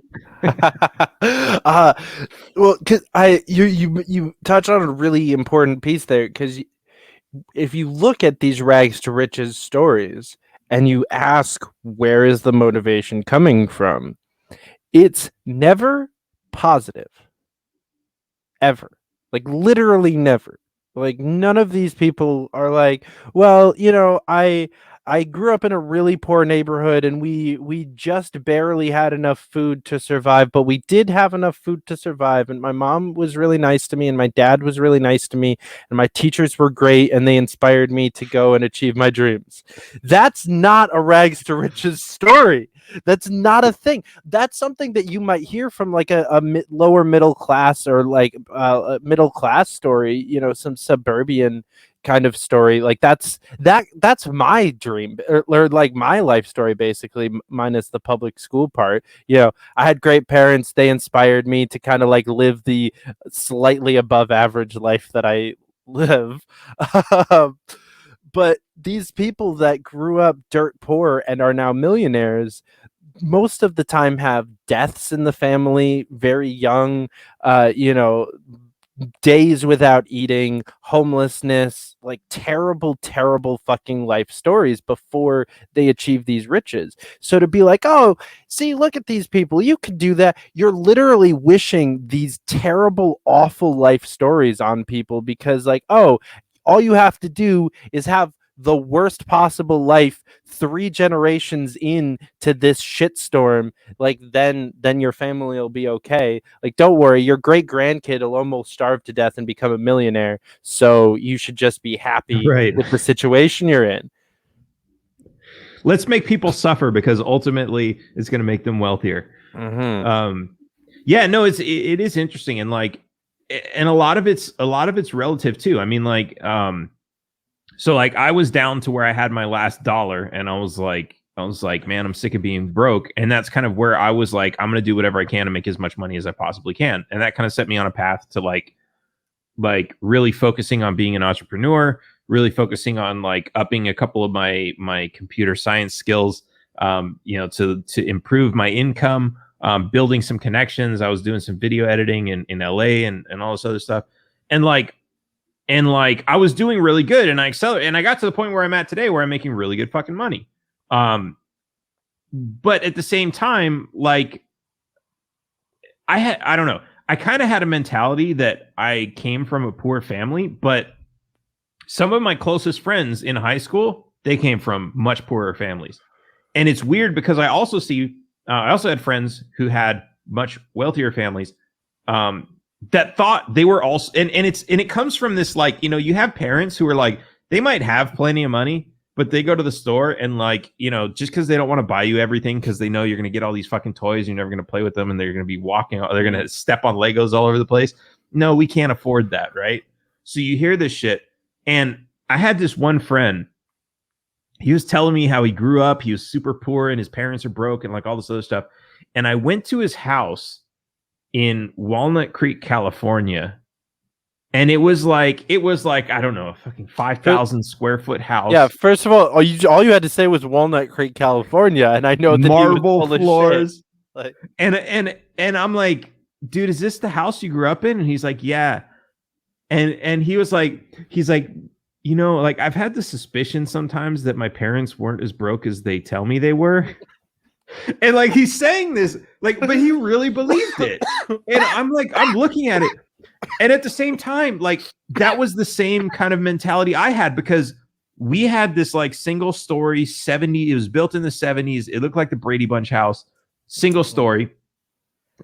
Well, because you touched on a really important piece there. Because if you look at these rags to riches stories and you ask where is the motivation coming from, it's never positive, ever. Like literally never. Like none of these people are like, well, you know, I grew up in a really poor neighborhood and we just barely had enough food to survive, but we did have enough food to survive. And my mom was really nice to me and my dad was really nice to me and my teachers were great and they inspired me to go and achieve my dreams. That's not a rags to riches story. That's not a thing. That's something that you might hear from like a lower middle class or like a middle class story, you know, some suburban kind of story. Like that's my dream or like my life story, basically, minus the public school part. You know, I had great parents. They inspired me to kind of like live the slightly above average life that I live. But these people that grew up dirt poor and are now millionaires, most of the time have deaths in the family, very young, you know, days without eating, homelessness, like terrible, terrible fucking life stories before they achieve these riches. So to be like, oh, see, look at these people, you could do that. You're literally wishing these terrible, awful life stories on people because like, oh, all you have to do is have the worst possible life 3 generations into this shitstorm, like then your family will be okay. Like, don't worry, your great grandkid will almost starve to death and become a millionaire, so you should just be happy with the situation you're in. Let's make people suffer because ultimately it's going to make them wealthier. Yeah, no, it is interesting, and like, and a lot of it's relative too. I mean, like, so like I was down to where I had my last dollar and I was like, man, I'm sick of being broke. And that's kind of where I was like, I'm going to do whatever I can to make as much money as I possibly can. And that kind of set me on a path to like really focusing on being an entrepreneur, really focusing on like upping a couple of my computer science skills, you know, to improve my income, building some connections. I was doing some video editing in LA and all this other stuff. And I was doing really good and I accelerated and I got to the point where I'm at today where I'm making really good fucking money. But at the same time, like I don't know. I kind of had a mentality that I came from a poor family, but some of my closest friends in high school, they came from much poorer families. And it's weird because I also had friends who had much wealthier families, that thought they were also, and it comes from this, like, you know, you have parents who are like, they might have plenty of money, but they go to the store and like, you know, just because they don't want to buy you everything because they know you're going to get all these fucking toys, you're never going to play with them, and they're going to be walking, they're going to step on Legos all over the place. No, we can't afford that, right? So you hear this shit. And I had this one friend, he was telling me how he grew up, he was super poor and his parents are broke and like all this other stuff. And I went to his house in Walnut Creek, California. And it was like I don't know, a fucking 5,000 square foot house. Yeah, first of all you had to say was Walnut Creek, California, and I know that marble he was floors. Like, and I'm like, dude, is this the house you grew up in? And he's like, yeah. And he's like, you know, like I've had the suspicion sometimes that my parents weren't as broke as they tell me they were. And like he's saying this, like, but he really believed it. And I'm like, I'm looking at it. And at the same time, like that was the same kind of mentality I had, because we had this like single story 70s, it was built in the 70s. It looked like the Brady Bunch house, single story.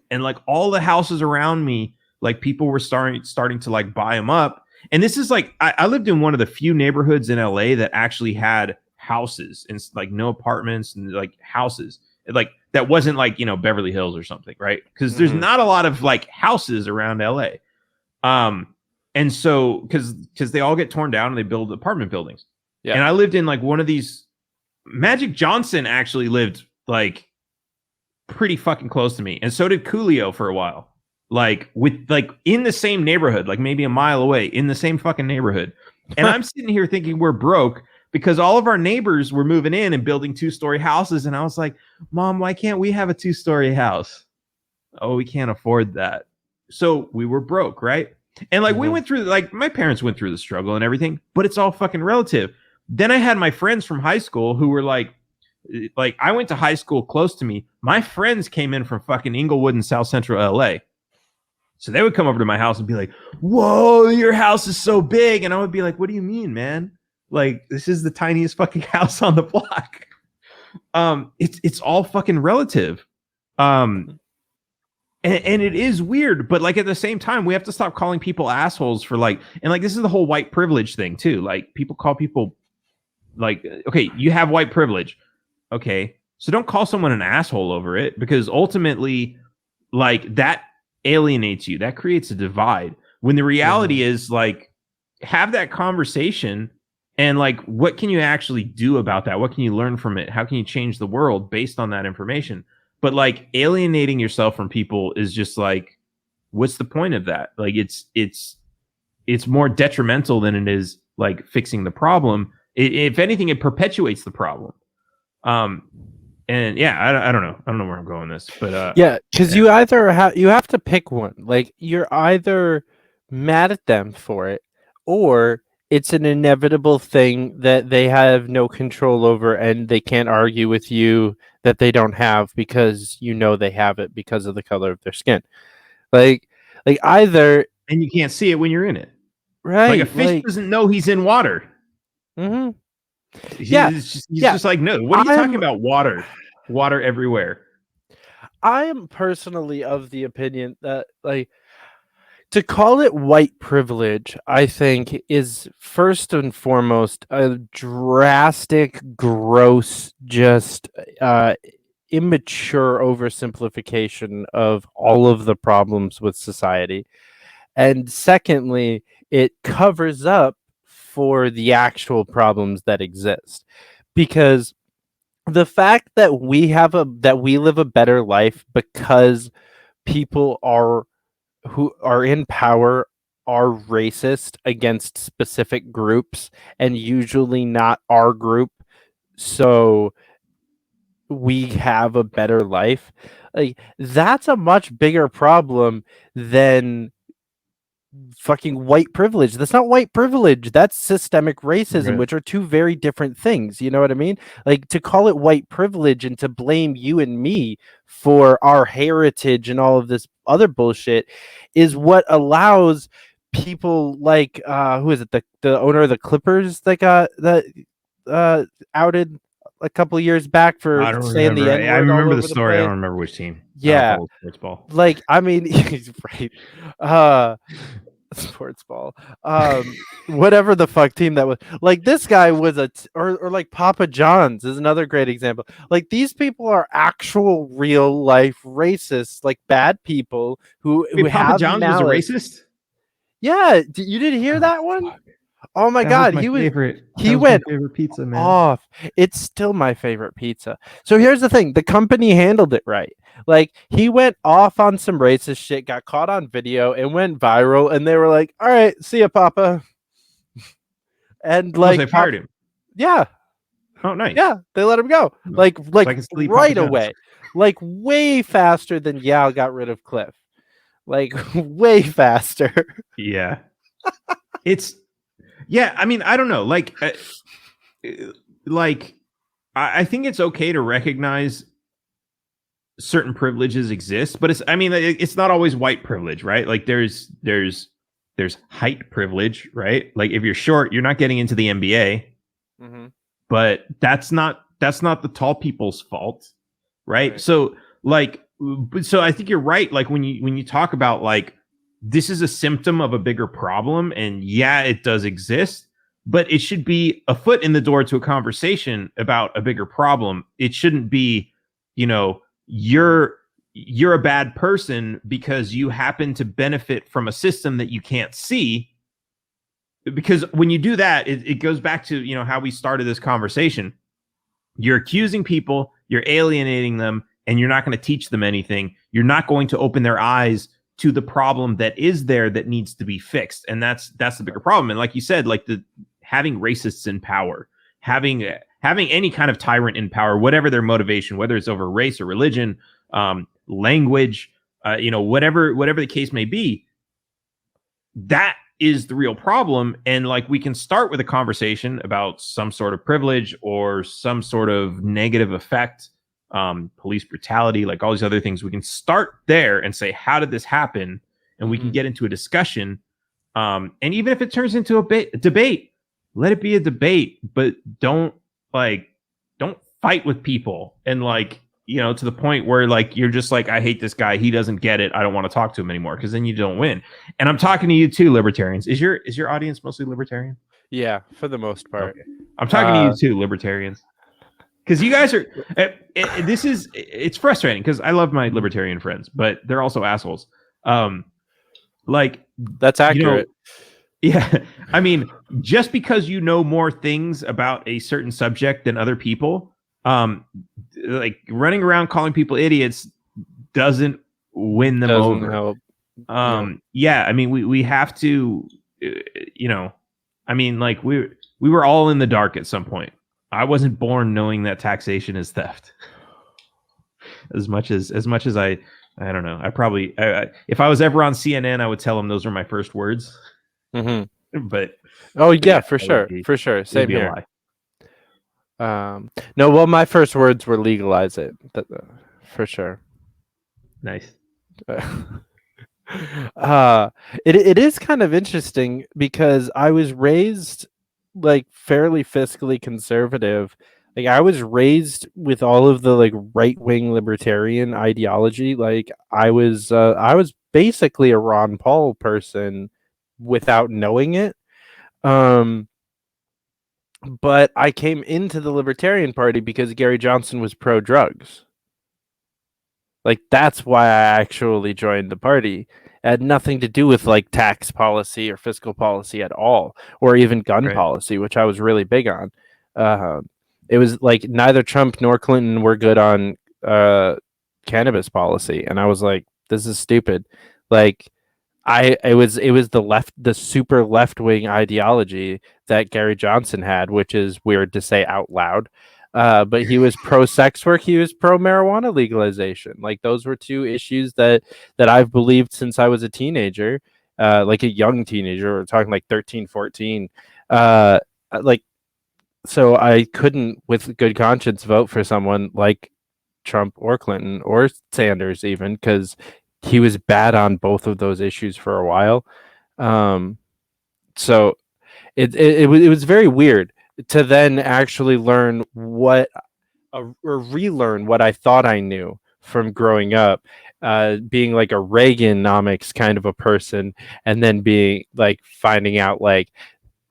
And like all the houses around me, like people were starting to like buy them up. And this is like, I lived in one of the few neighborhoods in LA that actually had houses and like no apartments and like houses. Like that wasn't like, you know, Beverly Hills or something, right? Because there's not a lot of like houses around LA. And so because they all get torn down and they build apartment buildings. Yeah. And I lived in like one of these. Magic Johnson actually lived like pretty fucking close to me, and so did Coolio for a while. Like with like in the same neighborhood, like maybe a mile away in the same fucking neighborhood. And I'm sitting here thinking we're broke because all of our neighbors were moving in and building 2-story houses. And I was like, Mom, why can't we have a 2-story house? Oh, we can't afford that. So we were broke, right? And like we went through, like my parents went through the struggle and everything, but it's all fucking relative. Then I had my friends from high school who were like I went to high school close to me. My friends came in from fucking Inglewood and South Central LA. So they would come over to my house and be like, whoa, your house is so big. And I would be like, what do you mean, man? Like, this is the tiniest fucking house on the block. It's all fucking relative. And it is weird, but like at the same time, we have to stop calling people assholes for like, and like this is the whole white privilege thing too. Like people call people like, okay, you have white privilege. Okay. So don't call someone an asshole over it, because ultimately like that alienates you. That creates a divide, when the reality is like, have that conversation and like, what can you actually do about that? What can you learn from it? How can you change the world based on that information? But like alienating yourself from people is just like, what's the point of that? Like it's more detrimental than it is like fixing the problem. If anything, it perpetuates the problem. And yeah, I don't know. I don't know where I'm going with this, but yeah, because you either have to pick one. Like you're either mad at them for it, or it's an inevitable thing that they have no control over, and they can't argue with you that they don't have, because you know they have it because of the color of their skin. Like either, and you can't see it when you're in it, right? Like a fish doesn't know he's in water. Mm-hmm. He's just like, no. What are you talking about? Water everywhere. I am personally of the opinion that like, to call it white privilege, I think, is first and foremost a drastic, gross, just immature oversimplification of all of the problems with society. And secondly, it covers up for the actual problems that exist. Because the fact that we live a better life because people who are in power are racist against specific groups, and usually not our group, so we have a better life. Like that's a much bigger problem than fucking white privilege. That's not white privilege. That's systemic racism, right, which are two very different things. You know what I mean? Like to call it white privilege and to blame you and me for our heritage and all of this other bullshit is what allows people like who is it, the owner of the Clippers that got outed a couple of years back for saying the N-word. I remember the story. I don't remember which team. Yeah, sports ball. Like I mean, he's right. sports ball. Whatever the fuck team that was. Like this guy was or like Papa John's is another great example. Like these people are actual real life racists, like bad people who Wait, Papa have John's was a malice. racist? Yeah, you didn't hear that one? Fuck. Oh my That god, was my favorite. He That was went my favorite pizza, man. off. It's still my favorite pizza. So here's the thing: the company handled it right. Like he went off on some racist shit, got caught on video, and went viral. And they were like, "All right, see ya, Papa." And like, they fired him. Yeah. Oh, nice. Yeah, they let him go. Like right away, like way faster than Yao got rid of Cliff. Like way faster. Yeah. Yeah. I mean, I don't know. Like I think it's okay to recognize certain privileges exist, but it's not always white privilege, right? Like there's height privilege, right? Like if you're short, you're not getting into the NBA, but that's not the tall people's fault, right? So I think you're right. Like when you talk about like this is a symptom of a bigger problem, and yeah, it does exist, but it should be a foot in the door to a conversation about a bigger problem. It shouldn't be, you're a bad person because you happen to benefit from a system that you can't see. Because when you do that, it goes back to, how we started this conversation. You're accusing people, you're alienating them, and you're not going to teach them anything. You're not going to open their eyes to the problem that is there that needs to be fixed. And that's the bigger problem. And like you said, like having racists in power, having any kind of tyrant in power, whatever their motivation, whether it's over race or religion, language, whatever the case may be, that is the real problem. And like we can start with a conversation about some sort of privilege or some sort of negative effect, police brutality, like all these other things. We can start there and say, how did this happen? And we can get into a discussion. And even if it turns into a debate, let it be a debate, but don't fight with people. And to the point where like, you're just like, I hate this guy. He doesn't get it. I don't want to talk to him anymore. Cause then you don't win. And I'm talking to you too, libertarians. Is your audience mostly libertarian? Yeah, for the most part. Okay. I'm talking to you too, libertarians. Cause you guys are, it's frustrating because I love my libertarian friends, but they're also assholes. That's accurate. Yeah. I mean, just because you know more things about a certain subject than other people, like running around calling people idiots doesn't win them over. Help. Yeah. I mean, we have to, like we were all in the dark at some point. I wasn't born knowing that taxation is theft. As much as I don't know. I probably, if I was ever on CNN, I would tell them those are my first words. But for sure. Same here. No, well, my first words were legalize it. For sure. Nice. It is kind of interesting because I was raised like fairly fiscally conservative. Like I was raised with all of the like right-wing libertarian ideology. Like I was basically a Ron Paul person without knowing it. But I came into the Libertarian Party because Gary Johnson was pro-drugs. Like that's why I actually joined the party. It had nothing to do with like tax policy or fiscal policy at all, or even gun policy, which I was really big on. It was like neither Trump nor Clinton were good on cannabis policy, and I was like, this is stupid. Like it was the super left-wing ideology that Gary Johnson had, which is weird to say out loud. But he was pro sex work. He was pro marijuana legalization. Like those were two issues that I've believed since I was a teenager, like a young teenager. We're talking like 13, 14. So I couldn't with good conscience vote for someone like Trump or Clinton or Sanders even, because he was bad on both of those issues for a while. So it was very weird to then actually learn or relearn what I thought I knew from growing up, being like a Reaganomics kind of a person, and then being like finding out like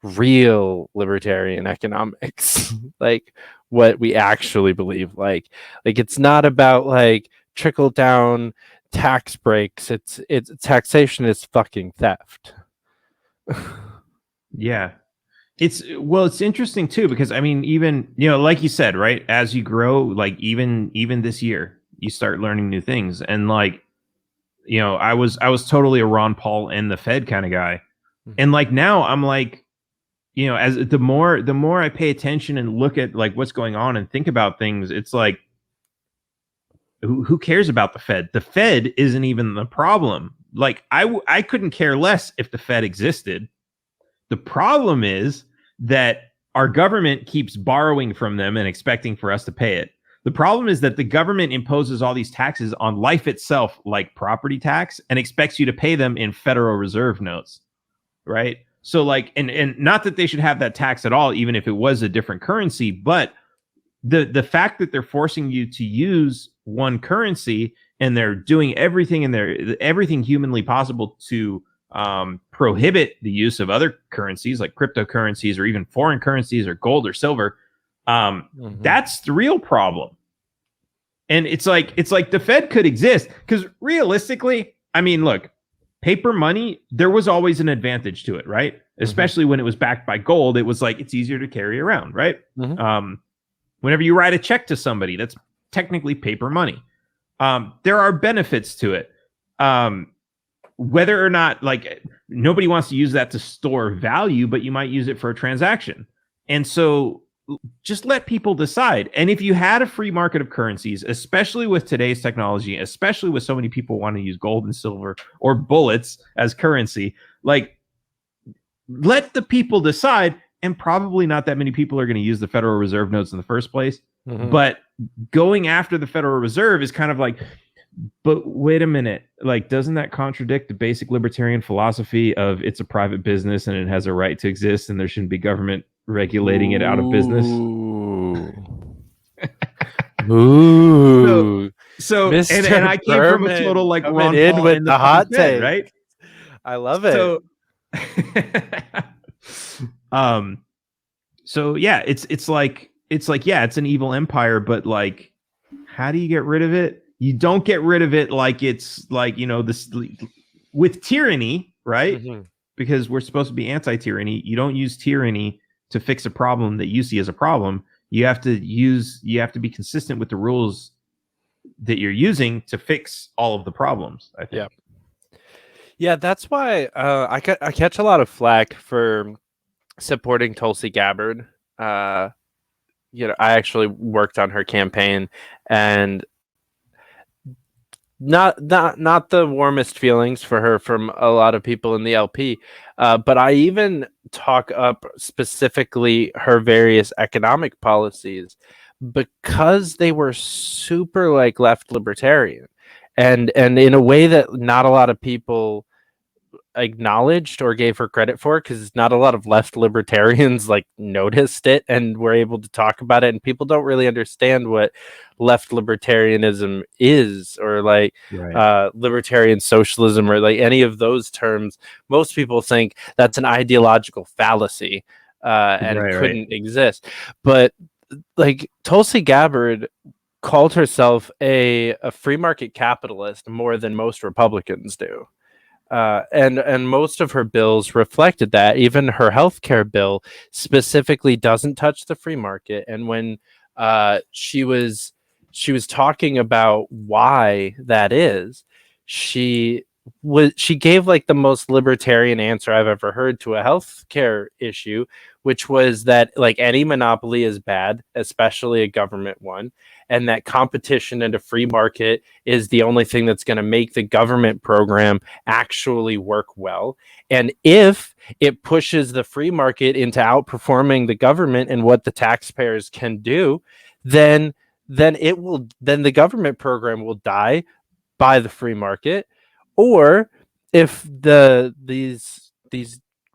real libertarian economics, like what we actually believe. Like it's not about like trickle down tax breaks. It's taxation is fucking theft. Yeah. It's interesting too, because I mean, even, like you said, right, as you grow, like even this year, you start learning new things. And like, I was totally a Ron Paul and the Fed kind of guy. And like now I'm like, as the more I pay attention and look at like what's going on and think about things, it's like, who cares about the Fed? The Fed isn't even the problem. Like I couldn't care less if the Fed existed. The problem is that our government keeps borrowing from them and expecting for us to pay it. The problem is that the government imposes all these taxes on life itself, like property tax, and expects you to pay them in Federal Reserve notes, right? So like, and not that they should have that tax at all, even if it was a different currency, but the fact that they're forcing you to use one currency, and they're doing everything everything humanly possible to prohibit the use of other currencies like cryptocurrencies or even foreign currencies or gold or silver. That's the real problem. And it's like the Fed could exist because realistically, I mean, look, paper money, there was always an advantage to it, right? Especially when it was backed by gold, it was like it's easier to carry around, right? Whenever you write a check to somebody, that's technically paper money. There are benefits to it. Whether or not, like, nobody wants to use that to store value, but you might use it for a transaction. And so just let people decide. And if you had a free market of currencies, especially with today's technology, especially with so many people wanting to use gold and silver or bullets as currency, like, let the people decide. And probably not that many people are going to use the Federal Reserve notes in the first place. But going after the Federal Reserve is kind of like, but wait a minute, like, doesn't that contradict the basic libertarian philosophy of it's a private business and it has a right to exist and there shouldn't be government regulating it out of business? So and I came from a total like Ron Paul with the hot take, right? I love it. So yeah, it's like yeah, it's an evil empire, but like, how do you get rid of it? You don't get rid of it like it's like, this with tyranny, right? Because we're supposed to be anti-tyranny. You don't use tyranny to fix a problem that you see as a problem. You have to be consistent with the rules that you're using to fix all of the problems, I think. Yeah, that's why I catch a lot of flack for supporting Tulsi Gabbard. I actually worked on her campaign, and not the warmest feelings for her from a lot of people in the LP, but I even talk up specifically her various economic policies because they were super like left libertarian, and in a way that not a lot of people acknowledged or gave her credit for, because not a lot of left libertarians like noticed it and were able to talk about it, and people don't really understand what left libertarianism is, or like libertarian socialism, or like any of those terms. Most people think that's an ideological fallacy and couldn't exist. But like Tulsi Gabbard called herself a free market capitalist more than most Republicans do. And most of her bills reflected that. Even her healthcare bill specifically doesn't touch the free market. And when she was talking about why that is, she gave like the most libertarian answer I've ever heard to a healthcare issue, which was that like any monopoly is bad, especially a government one, and that competition and a free market is the only thing that's going to make the government program actually work well. And if it pushes the free market into outperforming the government and what the taxpayers can do, then the government program will die by the free market. Or if these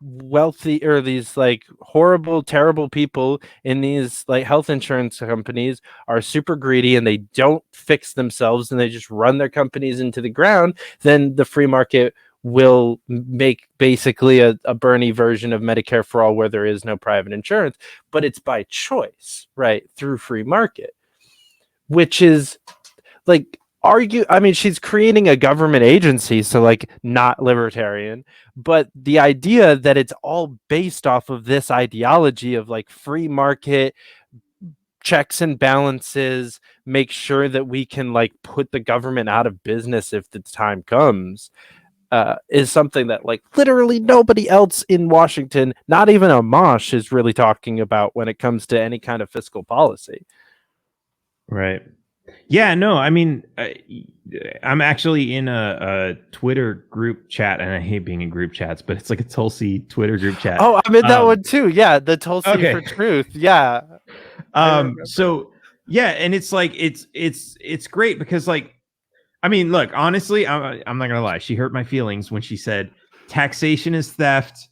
wealthy or these like horrible, terrible people in these like health insurance companies are super greedy and they don't fix themselves and they just run their companies into the ground, then the free market will make basically a Bernie version of Medicare for all where there is no private insurance, but it's by choice, right? Through free market, which is like she's creating a government agency, so like not libertarian, but the idea that it's all based off of this ideology of like free market checks and balances, make sure that we can like put the government out of business if the time comes, is something that like literally nobody else in Washington, not even Amash, is really talking about when it comes to any kind of fiscal policy. Right. Yeah, no, I mean, I'm actually in a Twitter group chat, and I hate being in group chats, but it's like a Tulsi Twitter group chat. Oh, I'm in that one too. Yeah, the Tulsi for Truth. Yeah. So yeah, and it's like it's great because like, I mean, look, honestly, I'm not gonna lie. She hurt my feelings when she said taxation is theft.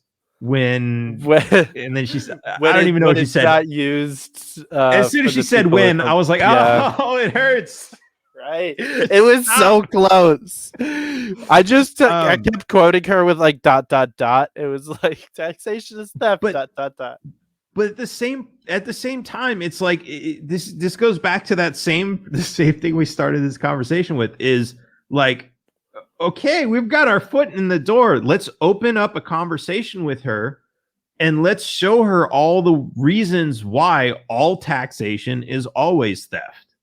And then she said, I don't even know what she said. Not used. As soon as she said "when," I was like, "Oh, it hurts." Right? It was so close. I just I kept quoting her with like ... It was like taxation is theft. ... But at the same time, it's like this goes back to the same thing we started this conversation with. Is like, okay, we've got our foot in the door. Let's open up a conversation with her and let's show her all the reasons why all taxation is always theft.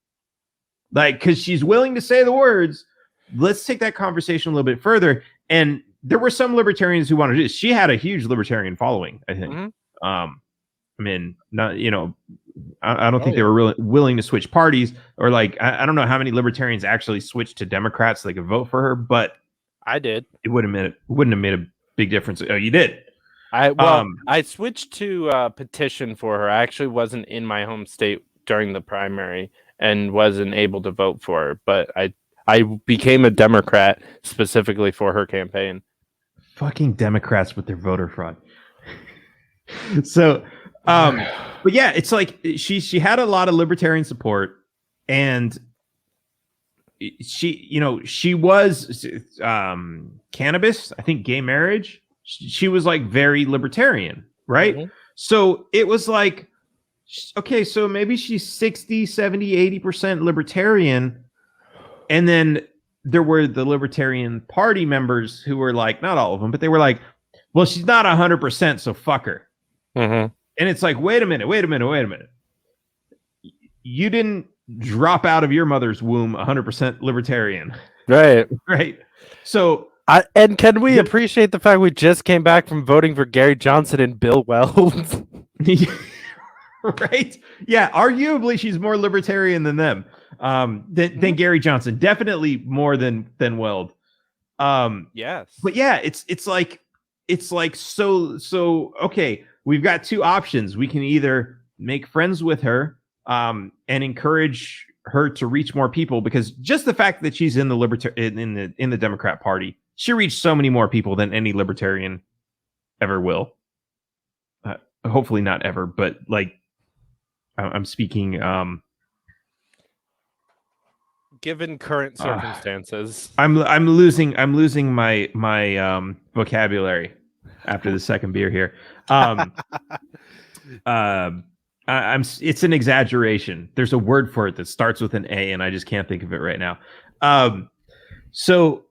Like, because she's willing to say the words. Let's take that conversation a little bit further. And there were some libertarians who wanted to do this. She had a huge libertarian following, I think. Mm-hmm. I mean, not, I don't think they were really willing to switch parties, or like, I don't know how many libertarians actually switched to Democrats so they could vote for her, but I did. It wouldn't have made a big difference. Oh, you did? I switched to petition for her. I actually wasn't in my home state during the primary and wasn't able to vote for her, but I became a Democrat specifically for her campaign. Fucking Democrats with their voter fraud. So, but yeah, it's like she had a lot of libertarian support, and she was cannabis, I think gay marriage. She was like very libertarian, right? Mm-hmm. So it was like, okay, so maybe she's 60, 70, 80% libertarian. And then there were the Libertarian Party members who were like, not all of them, but they were like, well, she's not 100%, so fuck her. Mm-hmm. And it's like, wait a minute. You didn't drop out of your mother's womb 100% libertarian. Right. Right. So, and can we appreciate the fact we just came back from voting for Gary Johnson and Bill Weld? Right. Yeah. Arguably, she's more libertarian than them. Than Gary Johnson. Definitely more than Weld. Yes. But yeah, it's like so okay, we've got two options. We can either make friends with her and encourage her to reach more people, because just the fact that she's in the in the Democrat Party, she reached so many more people than any libertarian ever will. Hopefully not ever, but like I'm speaking given current circumstances. I'm losing my vocabulary after the second beer here. It's an exaggeration. There's a word for it that starts with an A, and I just can't think of it right now. So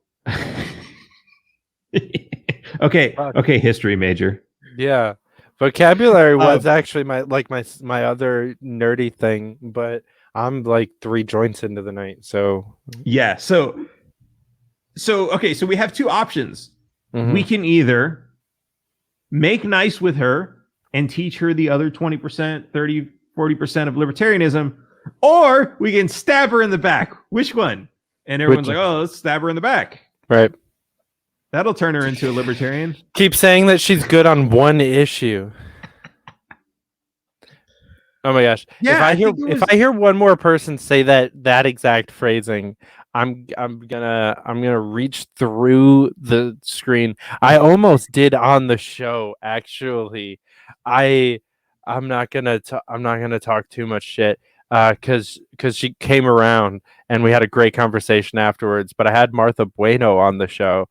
okay, history major. Yeah. Vocabulary was actually my other nerdy thing, but I'm like 3 joints into the night, so yeah. So okay, so we have two options. Mm-hmm. We can either make nice with her and teach her the other 20%, 30, 40% of libertarianism, or we can stab her in the back. Which one? And everyone's like, oh, let's stab her in the back. Right. That'll turn her into a libertarian. Keep saying that she's good on one issue. Oh my gosh. Yeah, if I hear one more person say that exact phrasing, I'm gonna reach through the screen. I almost did on the show, actually. I'm not gonna talk too much shit, because she came around and we had a great conversation afterwards. But I had Martha Bueno on the show,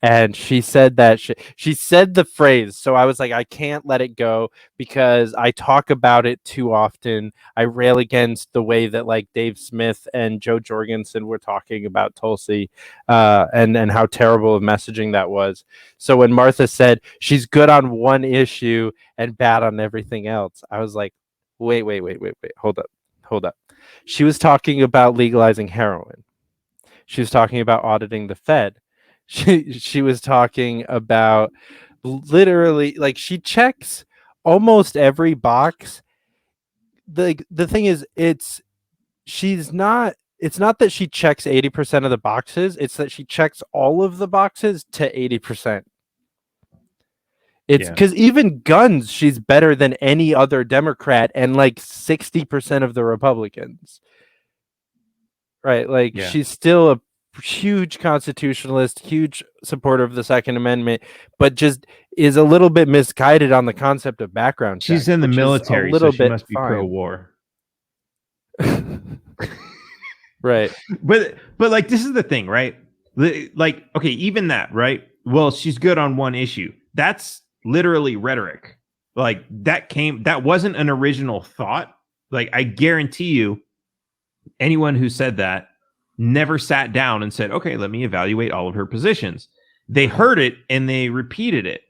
and she said that she said the phrase. So I was like, I can't let it go because I talk about it too often. I rail against the way that like Dave Smith and Joe Jorgensen were talking about Tulsi, and how terrible of messaging that was. So when Martha said she's good on one issue and bad on everything else, I was like, wait, hold up. She was talking about legalizing heroin. She was talking about auditing the Fed. She was talking about literally, like, she checks almost every box. The thing is, it's not that she checks 80% of the boxes, it's that she checks all of the boxes to 80%. It's because even guns, she's better than any other Democrat and like 60% of the Republicans. Right? Like, she's still a huge constitutionalist, huge supporter of the Second Amendment, but just is a little bit misguided on the concept of background checks. She's in the military, so she must be pro-war. Right. But like, this is the thing, right? Like, okay, even that, right? Well, she's good on one issue. That's literally rhetoric. Like, that wasn't an original thought. Like, I guarantee you, anyone who said that never sat down and said, okay, let me evaluate all of her positions. They heard it and they repeated it.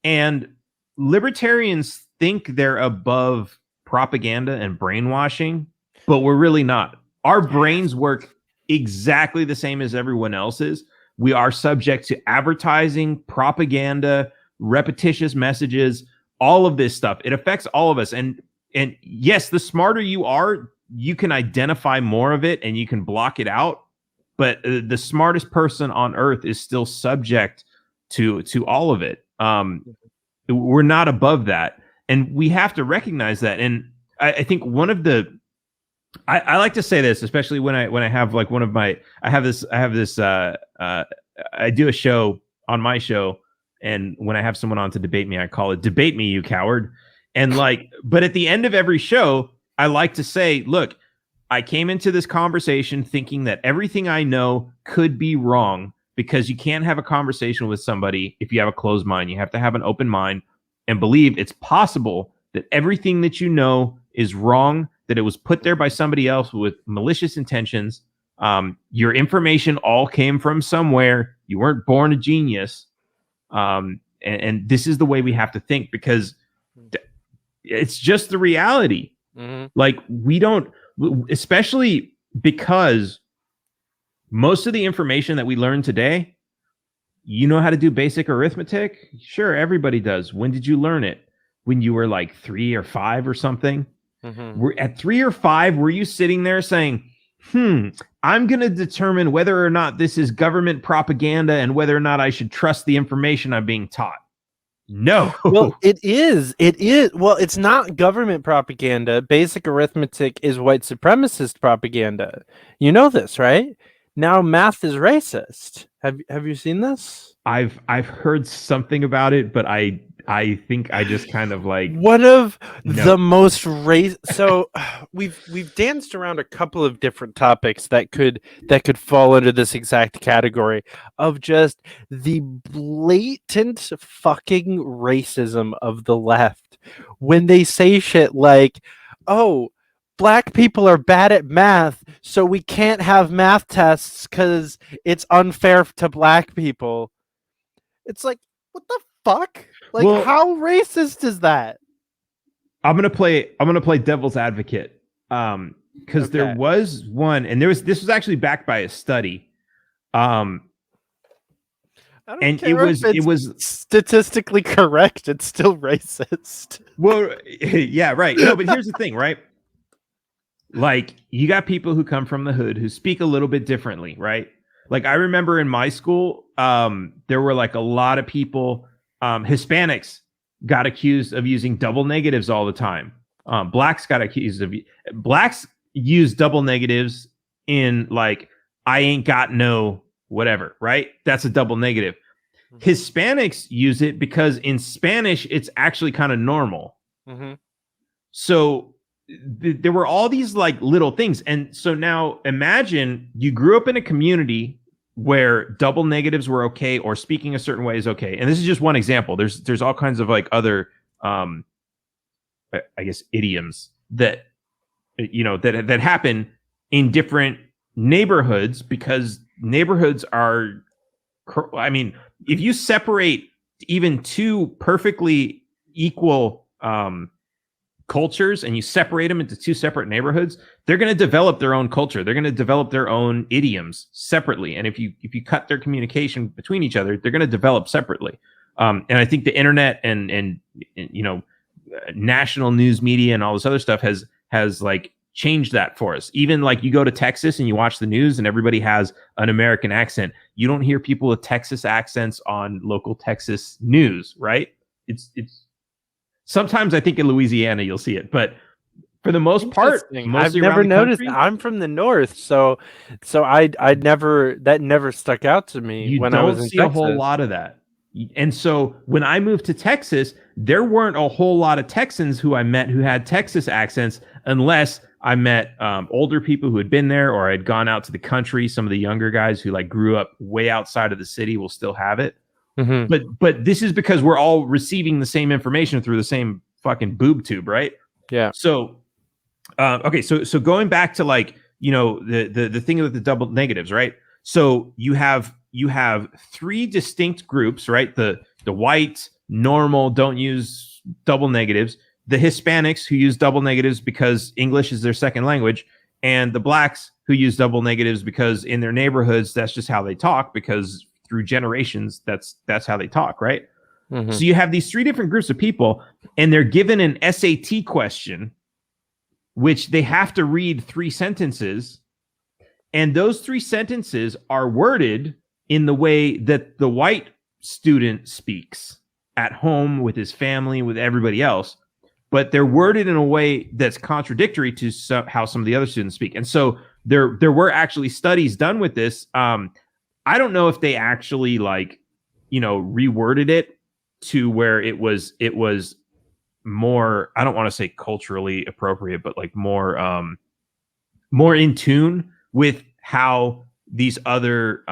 And libertarians think they're above propaganda and brainwashing, but we're really not. Our brains work exactly the same as everyone else's. We are subject to advertising, propaganda, repetitious messages, all of this stuff. It affects all of us. And yes, the smarter you are, you can identify more of it and you can block it out. But the smartest person on earth is still subject to all of it. We're not above that. And we have to recognize that. And I think one of the, I like to say this, especially when I have like one of my, I do a show on my show. And when I have someone on to debate me, I call it "Debate Me, You Coward." And like, but at the end of every show, I like to say, look, I came into this conversation thinking that everything I know could be wrong, because you can't have a conversation with somebody if you have a closed mind. You have to have an open mind and believe it's possible that everything that you know is wrong, that it was put there by somebody else with malicious intentions. Your information all came from somewhere. You weren't born a genius. And this is the way we have to think, because it's just the reality. Mm-hmm. Like, we don't, especially because most of the information that we learn today, you know how to do basic arithmetic? Sure, everybody does. When did you learn it? When you were like 3 or 5 or something? Mm-hmm. We're at 3 or 5, were you sitting there saying, I'm going to determine whether or not this is government propaganda and whether or not I should trust the information I'm being taught? No. Well, it is. Well, it's not government propaganda. Basic arithmetic is white supremacist propaganda. You know this, right? Now math is racist. Have you seen this? I've heard something about it, but I think I just kind of like one of the most so we've danced around a couple of different topics that could fall under this exact category of just the blatant fucking racism of the left when they say shit like, oh, Black people are bad at math, so we can't have math tests because it's unfair to Black people. It's like, what the fuck? Like, well, how racist is that? I'm gonna play devil's advocate, because there was one, and this was actually backed by a study, and it was statistically correct. It's still racist. Well, yeah, right. No, but here's the thing, right? Like, you got people who come from the hood who speak a little bit differently, right? Like, I remember in my school, there were like a lot of people, Hispanics got accused of using double negatives all the time. Blacks got accused of, blacks use double negatives in like, I ain't got no whatever, right? That's a double negative. Hispanics use it because in Spanish, it's actually kind of normal. Mm-hmm. So there were all these like little things. And so now imagine you grew up in a community where double negatives were okay, or speaking a certain way is okay. And this is just one example. There's all kinds of like other, I guess, idioms that, that happen in different neighborhoods, because neighborhoods are, I mean, if you separate even two perfectly equal cultures and you separate them into two separate neighborhoods, they're going to develop their own culture. They're going to develop their own idioms separately. And if you cut their communication between each other, they're going to develop separately. And I think the internet and national news media and all this other stuff has like changed that for us. Even like you go to Texas and you watch the news and everybody has an American accent. You don't hear people with Texas accents on local Texas news, right? It's sometimes I think in Louisiana you'll see it, but for the most part, I've never noticed. I'm from the north, so I never stuck out to me when I was in Texas. You don't see a whole lot of that. And so when I moved to Texas, there weren't a whole lot of Texans who I met who had Texas accents, unless I met older people who had been there, or had gone out to the country. Some of the younger guys who like grew up way outside of the city will still have it. Mm-hmm. But this is because we're all receiving the same information through the same fucking boob tube, right? Yeah. So, okay. So going back to like, the thing with the double negatives, right? So you have three distinct groups, right? The white, normal, don't use double negatives. The Hispanics, who use double negatives because English is their second language, and the blacks, who use double negatives because in their neighborhoods, that's just how they talk, because through generations, that's how they talk, right? Mm-hmm. So you have these three different groups of people, and they're given an SAT question, which they have to read 3 sentences, and those 3 sentences are worded in the way that the white student speaks at home with his family, with everybody else, but they're worded in a way that's contradictory to how some of the other students speak. And so there were actually studies done with this. I don't know if they actually reworded it to where it was more, I don't want to say culturally appropriate, but like more in tune with how these other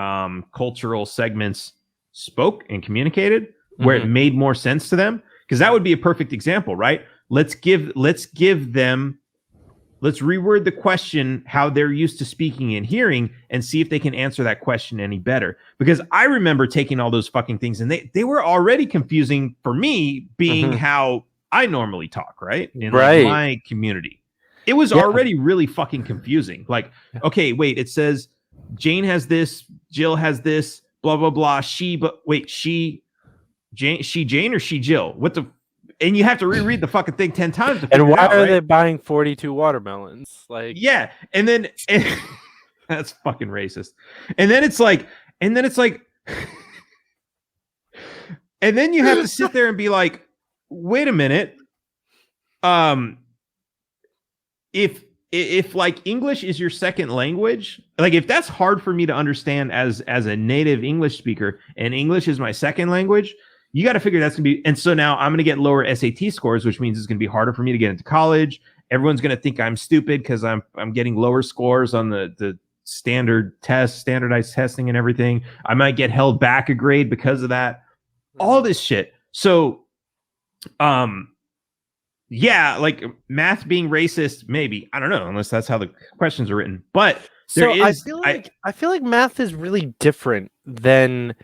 cultural segments spoke and communicated, where it made more sense to them. Because that would be a perfect example, right? Let's reword the question how they're used to speaking and hearing, and see if they can answer that question any better. Because I remember taking all those fucking things, and they were already confusing for me, being how I normally talk, right? In like, my community. It was already really fucking confusing. Like, okay, wait, it says Jane has this, Jill has this, blah, blah, blah. She Jane or she Jill? What the? And you have to reread the fucking thing 10 times to figure and why it out, are right? they buying 42 watermelons? Like, yeah, and then that's fucking racist. And then it's like, and then you have to sit there and be like, wait a minute, if like English is your second language, like if that's hard for me to understand as a native English speaker, and English is my second language, you got to figure that's going to be. And so now I'm going to get lower SAT scores, which means it's going to be harder for me to get into college. Everyone's going to think I'm stupid because I'm getting lower scores on the standardized testing and everything. I might get held back a grade because of that. All this shit. So, yeah, like math being racist, maybe. I don't know, unless that's how the questions are written. But I feel like math is really different than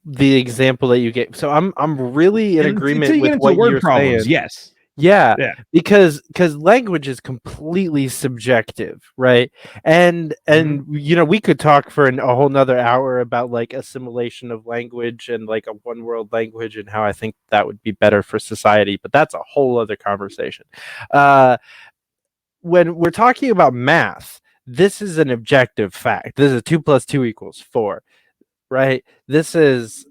the example that you gave. So I'm really in agreement with what you're saying. Yes. Yeah, because language is completely subjective, right? And we could talk for a whole nother hour about like assimilation of language and like a one world language and how I think that would be better for society, but that's a whole other conversation. When we're talking about math, this is an objective fact. This is 2 + 2 = 4, right? This is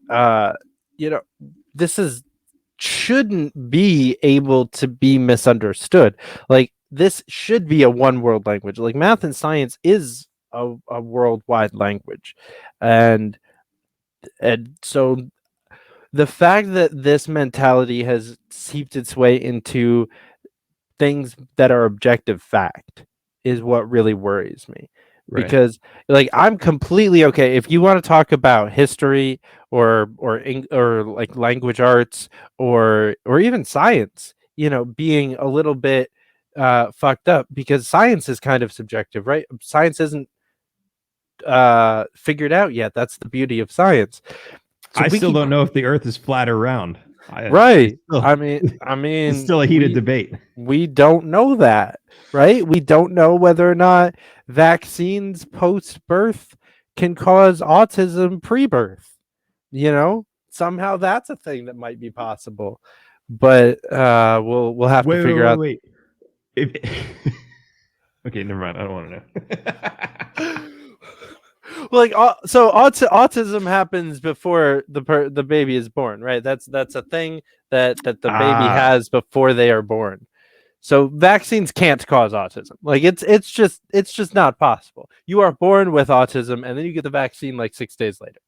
shouldn't be able to be misunderstood. Like, this should be a one world language. Like, math and science is a worldwide language, and so the fact that this mentality has seeped its way into things that are objective fact is what really worries me. Right. Because like I'm completely okay if you want to talk about history or like language arts or even science, being a little bit fucked up, because science is kind of subjective, right? Science isn't figured out yet. That's the beauty of science. So I still don't know if the Earth is flat or round. Right. I mean, it's still a heated debate. We don't know that, right? We don't know whether or not vaccines post-birth can cause autism pre-birth. Somehow that's a thing that might be possible. But we'll have to figure out. Wait. Okay, never mind. I don't want to know. So autism happens before the baby is born, right? That's a thing that the baby has before they are born. So vaccines can't cause autism. Like it's just not possible. You are born with autism, and then you get the vaccine like 6 days later,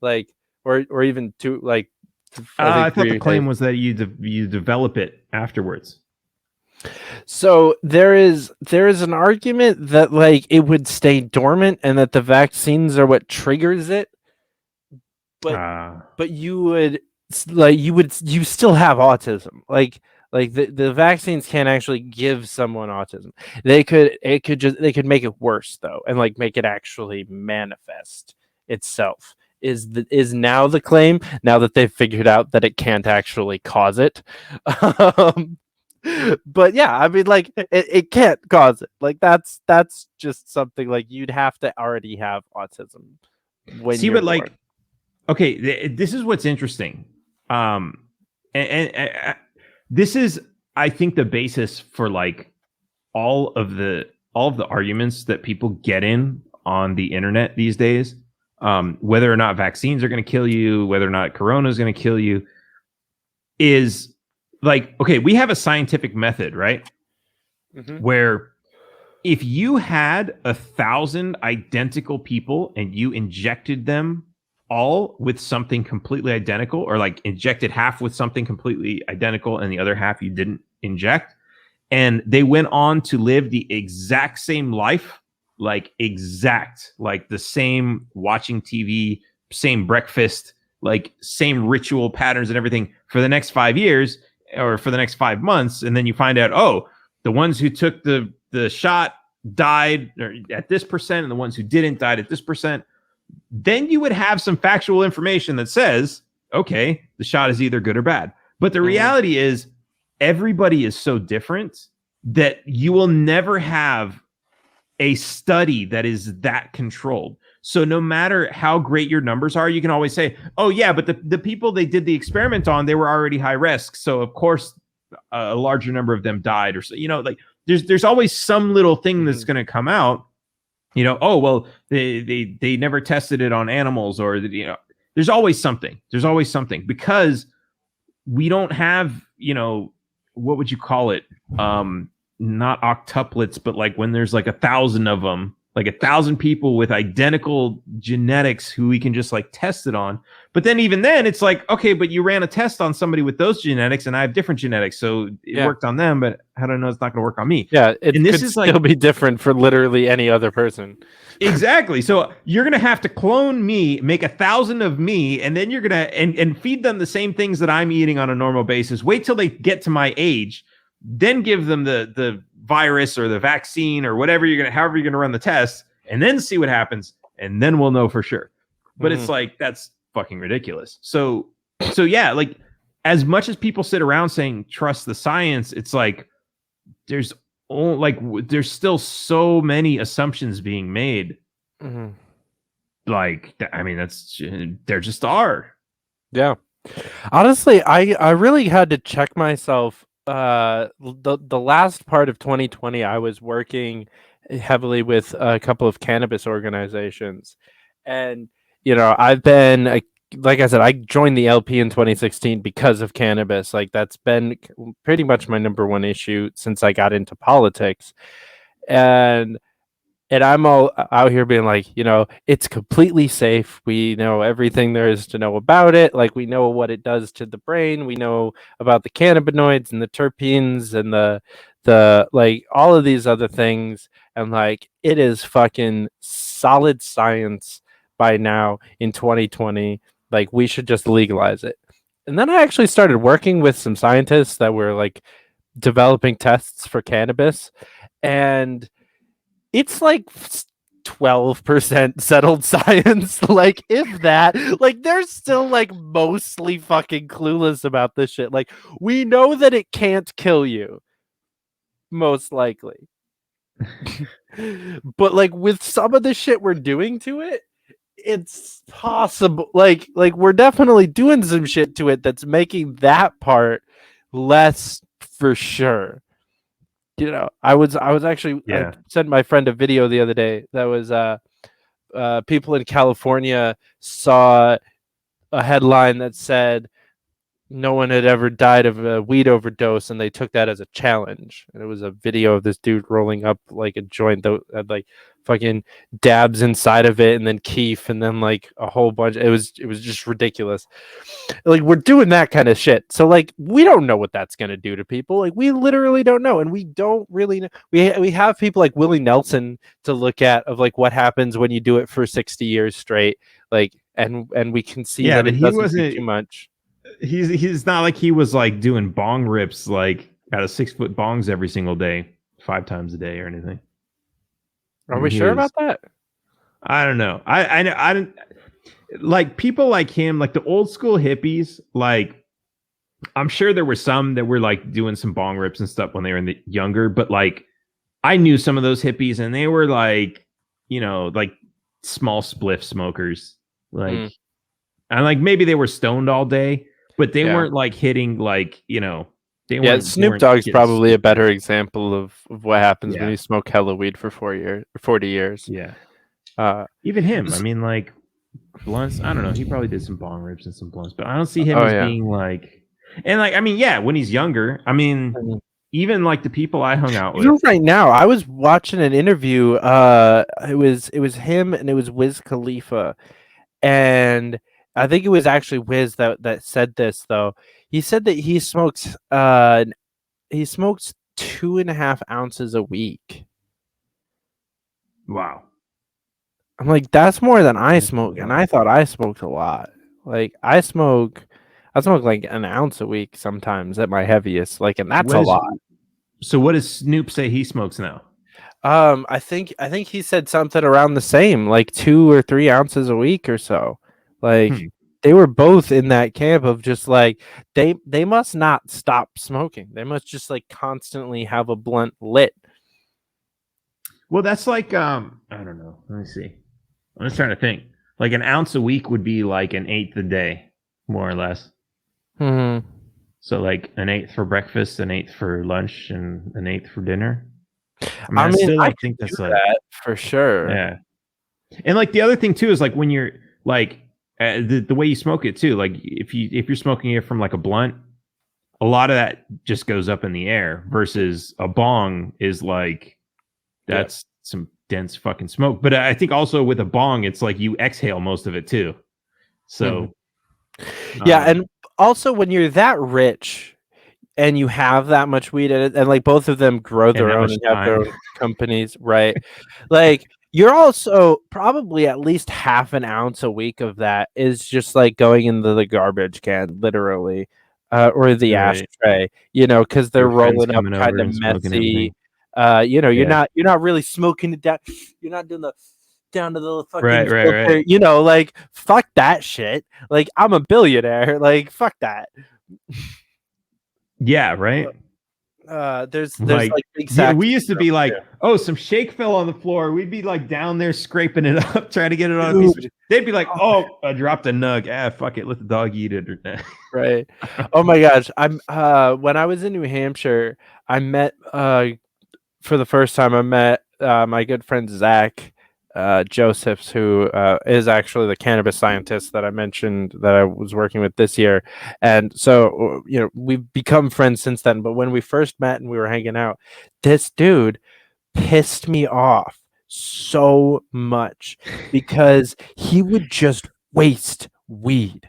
like or even two like. I thought the claim was that you develop it afterwards. So there is an argument that like it would stay dormant and that the vaccines are what triggers it. But you still have autism. Like the vaccines can't actually give someone autism. They could make it worse though, and like make it actually manifest itself. Is now the claim, now that they've figured out that it can't actually cause it. But yeah, I mean, like it can't cause it. Like that's just something like you'd have to already have autism when you're born. Like, okay, this is what's interesting. And this is, I think, the basis for like all of the arguments that people get in on the internet these days. Whether or not vaccines are going to kill you, whether or not corona is going to kill you, is like, okay, we have a scientific method, right? Mm-hmm. Where if you had 1,000 identical people and you injected them all with something completely identical, or like injected half with something completely identical and the other half you didn't inject, and they went on to live the exact same life, like the same watching TV, same breakfast, like same ritual patterns and everything for the next 5 years or for the next 5 months, and then you find out, oh, the ones who took the shot died at this percent and the ones who didn't died at this percent, then you would have some factual information that says, okay, the shot is either good or bad. But the reality is everybody is so different that you will never have a study that is that controlled. So no matter how great your numbers are, you can always say, oh yeah, but the people they did the experiment on, they were already high risk. So of course a larger number of them died, or so, like there's always some little thing that's going to come out, oh, well, they never tested it on animals, or there's always something because we don't have, what would you call it? Not octuplets, but like when there's like 1,000 of them, like 1,000 people with identical genetics who we can just like test it on. But then even then it's like, okay, but you ran a test on somebody with those genetics and I have different genetics. So it worked on them, but how do I know it's not going to work on me? Yeah. This could still be different for literally any other person. Exactly. So you're going to have to clone me, make 1,000 of me, and then you're going to, and feed them the same things that I'm eating on a normal basis. Wait till they get to my age, then give them the virus or the vaccine or whatever however you're going to run the test, and then see what happens. And then we'll know for sure. But it's like, that's fucking ridiculous. So yeah, like as much as people sit around saying, trust the science, it's like, there's still so many assumptions being made. Mm-hmm. Like, I mean, there just are. Yeah. Honestly, I really had to check myself. The last part of 2020, I was working heavily with a couple of cannabis organizations, and I've been like I said, I joined the LP in 2016 because of cannabis. Like that's been pretty much my number one issue since I got into politics, and And I'm all out here being like, it's completely safe. We know everything there is to know about it. Like, we know what it does to the brain. We know about the cannabinoids and the terpenes and the like all of these other things. And like, it is fucking solid science by now in 2020. Like, we should just legalize it. And then I actually started working with some scientists that were like developing tests for cannabis, and it's like 12% settled science. Like, if that, like, they're still like mostly fucking clueless about this shit. Like, we know that it can't kill you, most likely. But like, with some of the shit we're doing to it, it's possible. Like we're definitely doing some shit to it that's making that part less, for sure. I was actually, I sent my friend a video the other day that was people in California saw a headline that said no one had ever died of a weed overdose, and they took that as a challenge. And it was a video of this dude rolling up like a joint that had like fucking dabs inside of it, and then keef, and then like a whole bunch. It was just ridiculous. Like, we're doing that kind of shit. So like, we don't know what that's gonna do to people. Like, we literally don't know, and we don't really know. We have people like Willie Nelson to look at of like what happens when you do it for 60 years straight. Like, and we can see that it doesn't do too much. He's not like he was like doing bong rips like out of 6-foot bongs every single day, 5 times a day or anything. Are we sure about that? I don't know. I don't like people like him, like the old school hippies. Like, I'm sure there were some that were like doing some bong rips and stuff when they were younger, but like I knew some of those hippies and they were like, like small spliff smokers. Like, and like maybe they were stoned all day, but they weren't like hitting like, they weren't. Snoop Dogg's probably a better example of what happens when you smoke hella weed for 40 years. Yeah. Even him, I mean, like blunts, I don't know. He probably did some bong rips and some blunts, but I don't see him as being like, and like, I mean, when he's younger, I mean, even like the people I hung out with. Right now, I was watching an interview. It was him and it was Wiz Khalifa, and I think it was actually Wiz that said this though. He said that he smokes 2.5 ounces a week. Wow. I'm like, that's more than I smoke, and I thought I smoked a lot. Like, I smoke like an ounce a week sometimes at my heaviest. Like, and that's a lot. So what does Snoop say he smokes now? I think he said something around the same, like 2 or 3 ounces a week or so. Like, they were both in that camp of just like they must not stop smoking. They must just like constantly have a blunt lit. Well, that's like I don't know. Let me see. I'm just trying to think. Like an ounce a week would be like an eighth a day, more or less. Mm-hmm. So like an eighth for breakfast, an eighth for lunch, and an eighth for dinner. I mean, I think that's like that for sure. Yeah. And like the other thing too is like when you're like the way you smoke it too. Like if you're smoking it from like a blunt, a lot of that just goes up in the air. Versus a bong is like that's some dense fucking smoke. But I think also with a bong, it's like you exhale most of it too. So and also when you're that rich and you have that much weed in it, and like both of them grow their own and have their own companies, right? Like you're also probably at least half an ounce a week of that is just like going into the garbage can, literally, or the ashtray, because they're rolling up kind of messy. You're not really smoking it down. You're not doing the down to the fucking filter, like fuck that shit. Like I'm a billionaire. Like fuck that. Yeah, right. There's like big sacks. We used to be like, oh, some shake fell on the floor. We'd be like down there scraping it up, trying to get it on a piece of. They'd be like, oh, I dropped a nug. Fuck it, let the dog eat it. Right. Oh my gosh. I'm when I was in New Hampshire, I met for the first time. I met my good friend Zach Josephs, who is actually the cannabis scientist that I mentioned that I was working with this year. And so, we've become friends since then. But when we first met and we were hanging out, this dude pissed me off so much because he would just waste weed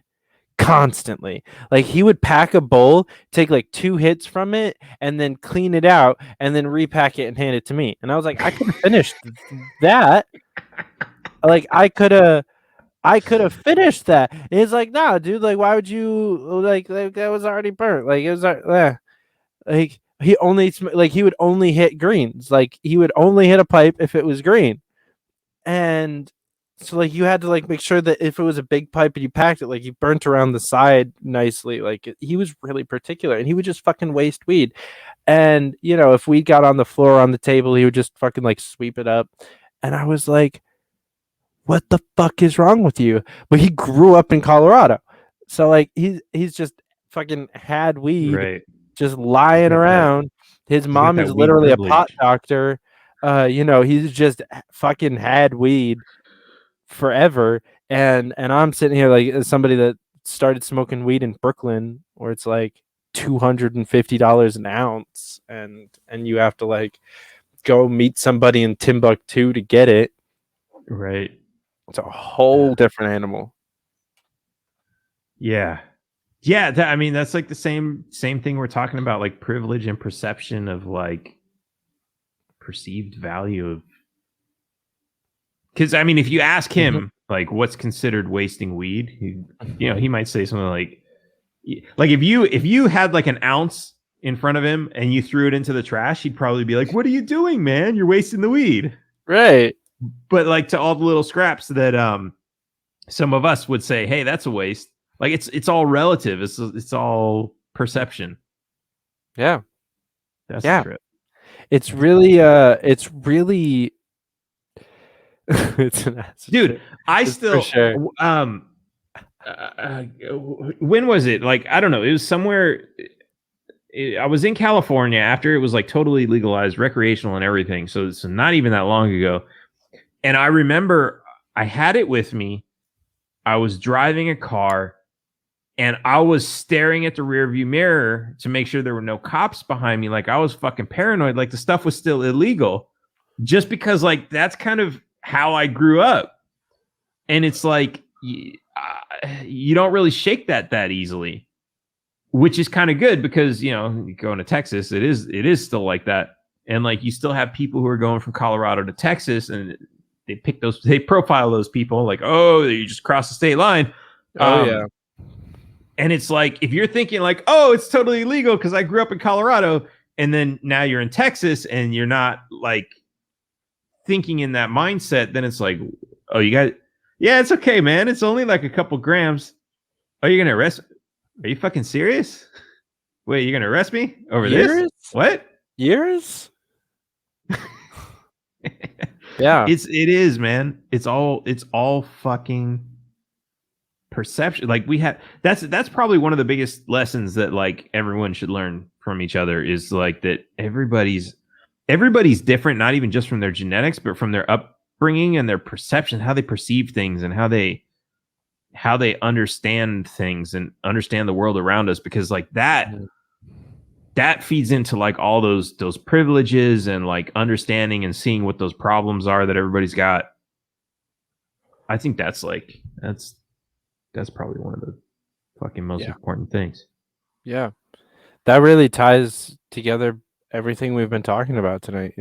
constantly. Like he would pack a bowl, take like 2 hits from it, and then clean it out, and then repack it and hand it to me. And I was like, I could have finished that. Like I could have finished that. And he's like, nah, dude. Like, why would you like that was already burnt? Like it was like he only like he would only hit greens. Like he would only hit a pipe if it was green. And so like you had to like make sure that if it was a big pipe and you packed it, like you burnt around the side nicely. Like he was really particular, and he would just fucking waste weed. And you know, if weed got on the floor on the table, he would just fucking like sweep it up. And I was like, what the fuck is wrong with you? But he grew up in Colorado. So like he's just fucking had weed Right. just lying around. His mom is literally a pot doctor. You know, he's just fucking had weed forever. And I'm sitting here like as somebody that started smoking weed in Brooklyn, where it's like $250 an ounce, and you have to like go meet somebody in Timbuktu to get it. Right. It's a whole different animal. Yeah. I mean, that's like the same thing we're talking about, like privilege and perception of like perceived value of. Because I mean, if you ask him like what's considered wasting weed, he might say something like if you had like an ounce in front of him and you threw it into the trash, he'd probably be like, "What are you doing, man? You're wasting the weed." Right. But like to all the little scraps that some of us would say, "Hey, that's a waste." Like it's all relative. It's all perception. Yeah. That's the trip. It's really it's an acid dude trip. I It's still for sure. When was it? Like I don't know, it was somewhere. I was in California after it was like totally legalized, recreational and everything, so it's not even that long ago. And I remember I had it with me. I was driving a car and I was staring at the rearview mirror to make sure there were no cops behind me. Like I was fucking paranoid. Like the stuff was still illegal, just because like that's kind of how I grew up. And it's like you don't really shake that easily, which is kind of good because going to Texas, it is still like that. And like you still have people who are going from Colorado to Texas, and they profile those people like, oh, you just crossed the state line. Yeah. And it's like, if you're thinking like, oh, it's totally illegal because I grew up in Colorado, and then now you're in Texas and you're not like thinking in that mindset, then it's like, oh, it's okay, man. It's only like a couple grams. Oh, you're going to arrest? Are you fucking serious? Wait, you're going to arrest me over this? What? Years? Yeah. It is, man. It's all fucking perception. Like that's probably one of the biggest lessons that like everyone should learn from each other, is like that everybody's different, not even just from their genetics, but from their upbringing and their perception, how they perceive things and how they understand things and understand the world around us, because like that feeds into like all those privileges and like understanding and seeing what those problems are that everybody's got. I think that's probably one of the fucking most important things. Yeah. That really ties together everything we've been talking about tonight.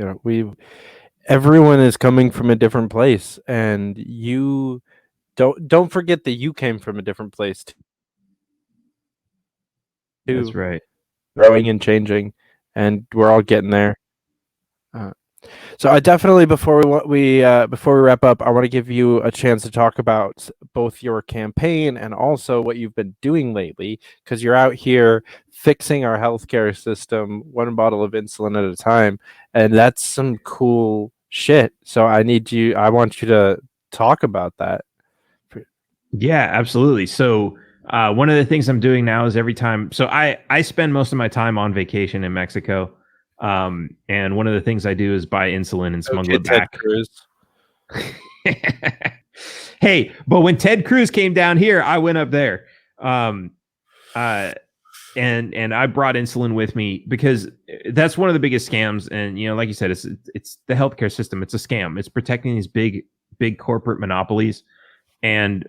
Everyone is coming from a different place, and you don't forget that you came from a different place too. That's right. Growing and changing, and we're all getting there. So I definitely, before we wrap up, I want to give you a chance to talk about both your campaign and also what you've been doing lately, because you're out here fixing our healthcare system one bottle of insulin at a time, and that's some cool shit. So I want you to talk about that. Yeah, absolutely. So one of the things I'm doing now is I spend most of my time on vacation in Mexico. And one of the things I do is buy insulin and smuggle it back. Hey, but when Ted Cruz came down here, I went up there. And I brought insulin with me because that's one of the biggest scams. And like you said, it's the healthcare system. It's a scam. It's protecting these big corporate monopolies, and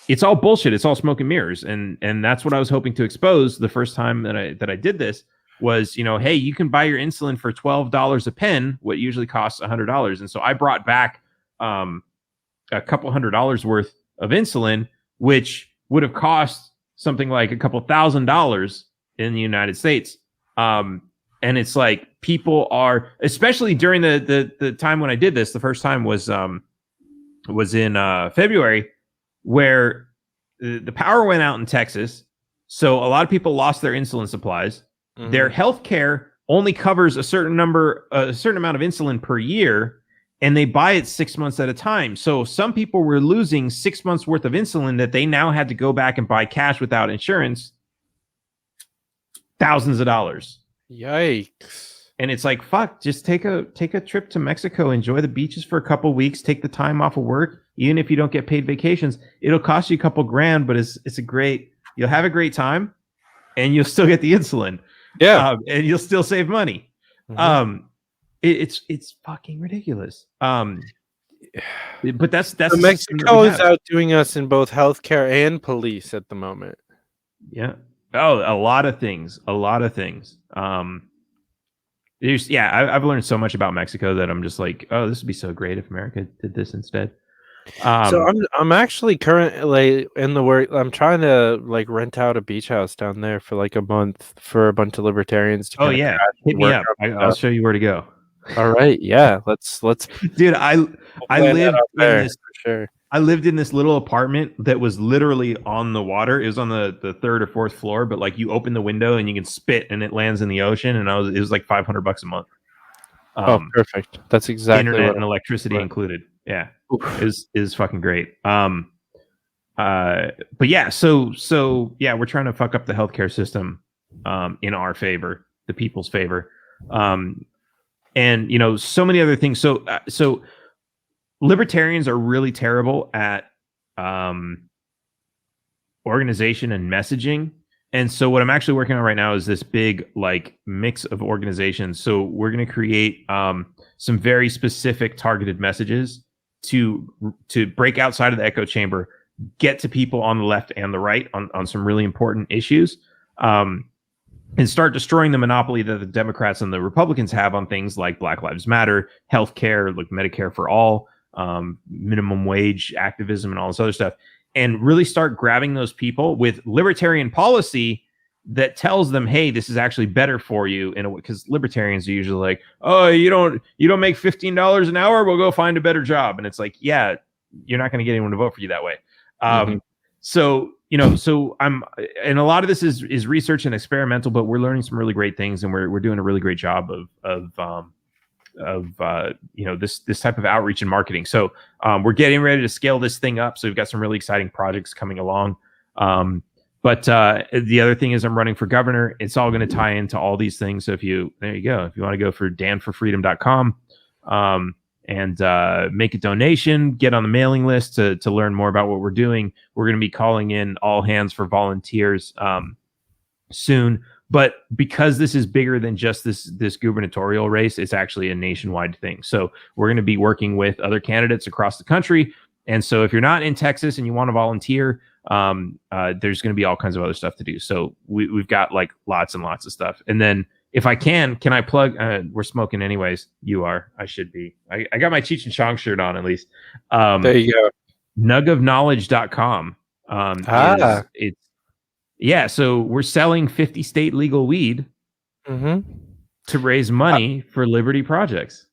it's all bullshit. It's all smoke and mirrors. And that's what I was hoping to expose the first time that I did this was, hey, you can buy your insulin for $12 a pen, what usually costs $100. And so I brought back a couple $100 worth of insulin, which would have cost something like a couple $1,000 in the United States. And it's like people are, especially during the time when I did this, the first time was in February, where the power went out in Texas. So a lot of people lost their insulin supplies. Mm-hmm. Their health care only covers a certain amount of insulin per year, and they buy it 6 months at a time. So some people were losing 6 months worth of insulin that they now had to go back and buy cash without insurance, thousands of dollars. Yikes. And it's like, fuck, just take a trip to Mexico, enjoy the beaches for a couple weeks, take the time off of work. Even if you don't get paid vacations, it'll cost you a couple grand, but you'll have a great time, and you'll still get the insulin. Yeah. And you'll still save money. Mm-hmm. It's fucking ridiculous. But that's so Mexico is outdoing us in both healthcare and police at the moment. Yeah. Oh, a lot of things. I've learned so much about Mexico that I'm just like, oh, this would be so great if America did this instead. So I'm actually currently in the work. I'm trying to rent out a beach house down there for a month for a bunch of libertarians. To hit me up. I'll show you where to go. All right, yeah, let's. Dude, I lived in this. For sure. I lived in this little apartment that was literally on the water. It was on the third or fourth floor, but you open the window and you can spit and it lands in the ocean. And it was like $500 a month. Perfect. That's exactly internet and electricity included. Yeah, is fucking great. But yeah, so yeah, we're trying to fuck up the healthcare system in our favor, the people's favor. And so many other things. So libertarians are really terrible at organization and messaging. And so what I'm actually working on right now is this big mix of organizations. So we're going to create some very specific targeted messages to break outside of the echo chamber, get to people on the left and the right on some really important issues. And start destroying the monopoly that the Democrats and the Republicans have on things like Black Lives Matter, healthcare, like Medicare for all, minimum wage activism, and all this other stuff, and really start grabbing those people with libertarian policy that tells them, hey, this is actually better for you in a way, because libertarians are usually like, oh, you don't make $15 an hour, we'll go find a better job. And it's like, yeah, you're not going to get anyone to vote for you that way. So I'm, and a lot of this is research and experimental, but we're learning some really great things, and we're doing a really great job of this type of outreach and marketing. So we're getting ready to scale this thing up. So we've got some really exciting projects coming along. But the other thing is I'm running for governor. It's all going to tie into all these things. So there you go. If you want to go for danforfreedom.com and make a donation, get on the mailing list to learn more about what we're doing. We're going to be calling in all hands for volunteers soon. But because this is bigger than just this gubernatorial race, it's actually a nationwide thing. So we're going to be working with other candidates across the country. And so if you're not in Texas and you want to volunteer, there's going to be all kinds of other stuff to do. So we've got lots and lots of stuff. And then if I can I plug, we're smoking anyways. You are, I should be. I got my Cheech and Chong shirt on at least. There you go. Nugofknowledge.com. So we're selling 50 state legal weed to raise money for liberty projects.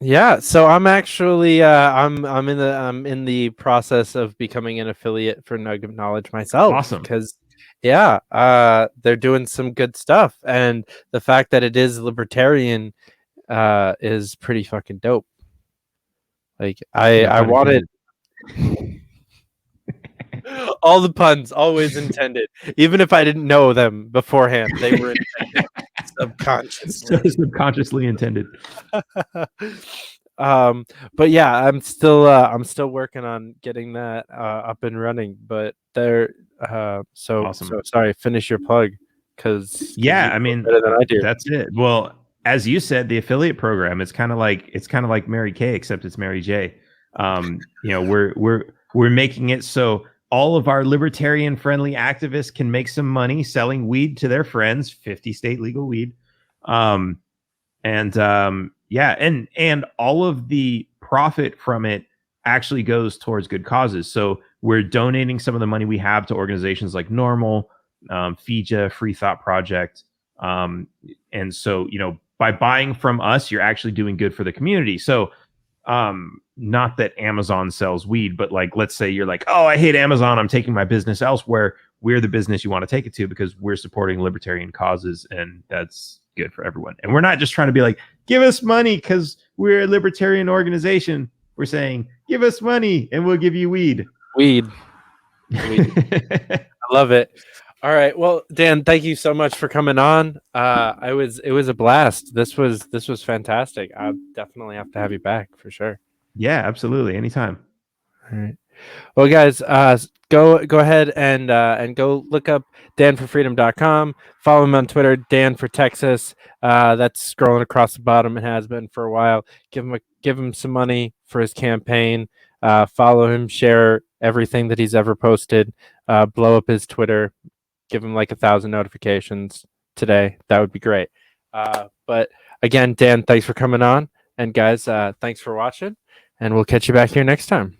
Yeah, so I'm actually I'm in the process of becoming an affiliate for Nug of Knowledge myself. Awesome. Because they're doing some good stuff, and the fact that it is libertarian is pretty fucking dope. I wanted all the puns always intended, even if I didn't know them beforehand, they were intended. Subconsciously intended. But yeah, I'm still working on getting that up and running, but they're so awesome. So sorry, finish your plug. Because Yeah, I mean, better than I do. that's it. Well, as you said, the affiliate program, it's kind of like Mary Kay, except it's Mary J. We're making it so all of our libertarian friendly activists can make some money selling weed to their friends, 50 state legal weed. And all of the profit from it actually goes towards good causes. So we're donating some of the money we have to organizations like Normal, FIJA, Free Thought Project. And so, by buying from us, you're actually doing good for the community. So, not that Amazon sells weed, but like, let's say you're like, oh, I hate Amazon, I'm taking my business elsewhere. We're the business you want to take it to because we're supporting libertarian causes, and that's good for everyone. And we're not just trying to be like, give us money because we're a libertarian organization. We're saying, give us money and we'll give you weed. Weed. I love it. All right. Well, Dan, thank you so much for coming on. It was a blast. This was fantastic. I'll definitely have to have you back for sure. Yeah, absolutely. Anytime. All right. Well, guys, go ahead and go look up danforfreedom.com. Follow him on Twitter, Dan for Texas. That's scrolling across the bottom. It has been for a while. Give him some money for his campaign. Follow him, share everything that he's ever posted. Blow up his Twitter. Give him like 1,000 notifications today. That would be great. But again, Dan, thanks for coming on. And guys, thanks for watching. And we'll catch you back here next time.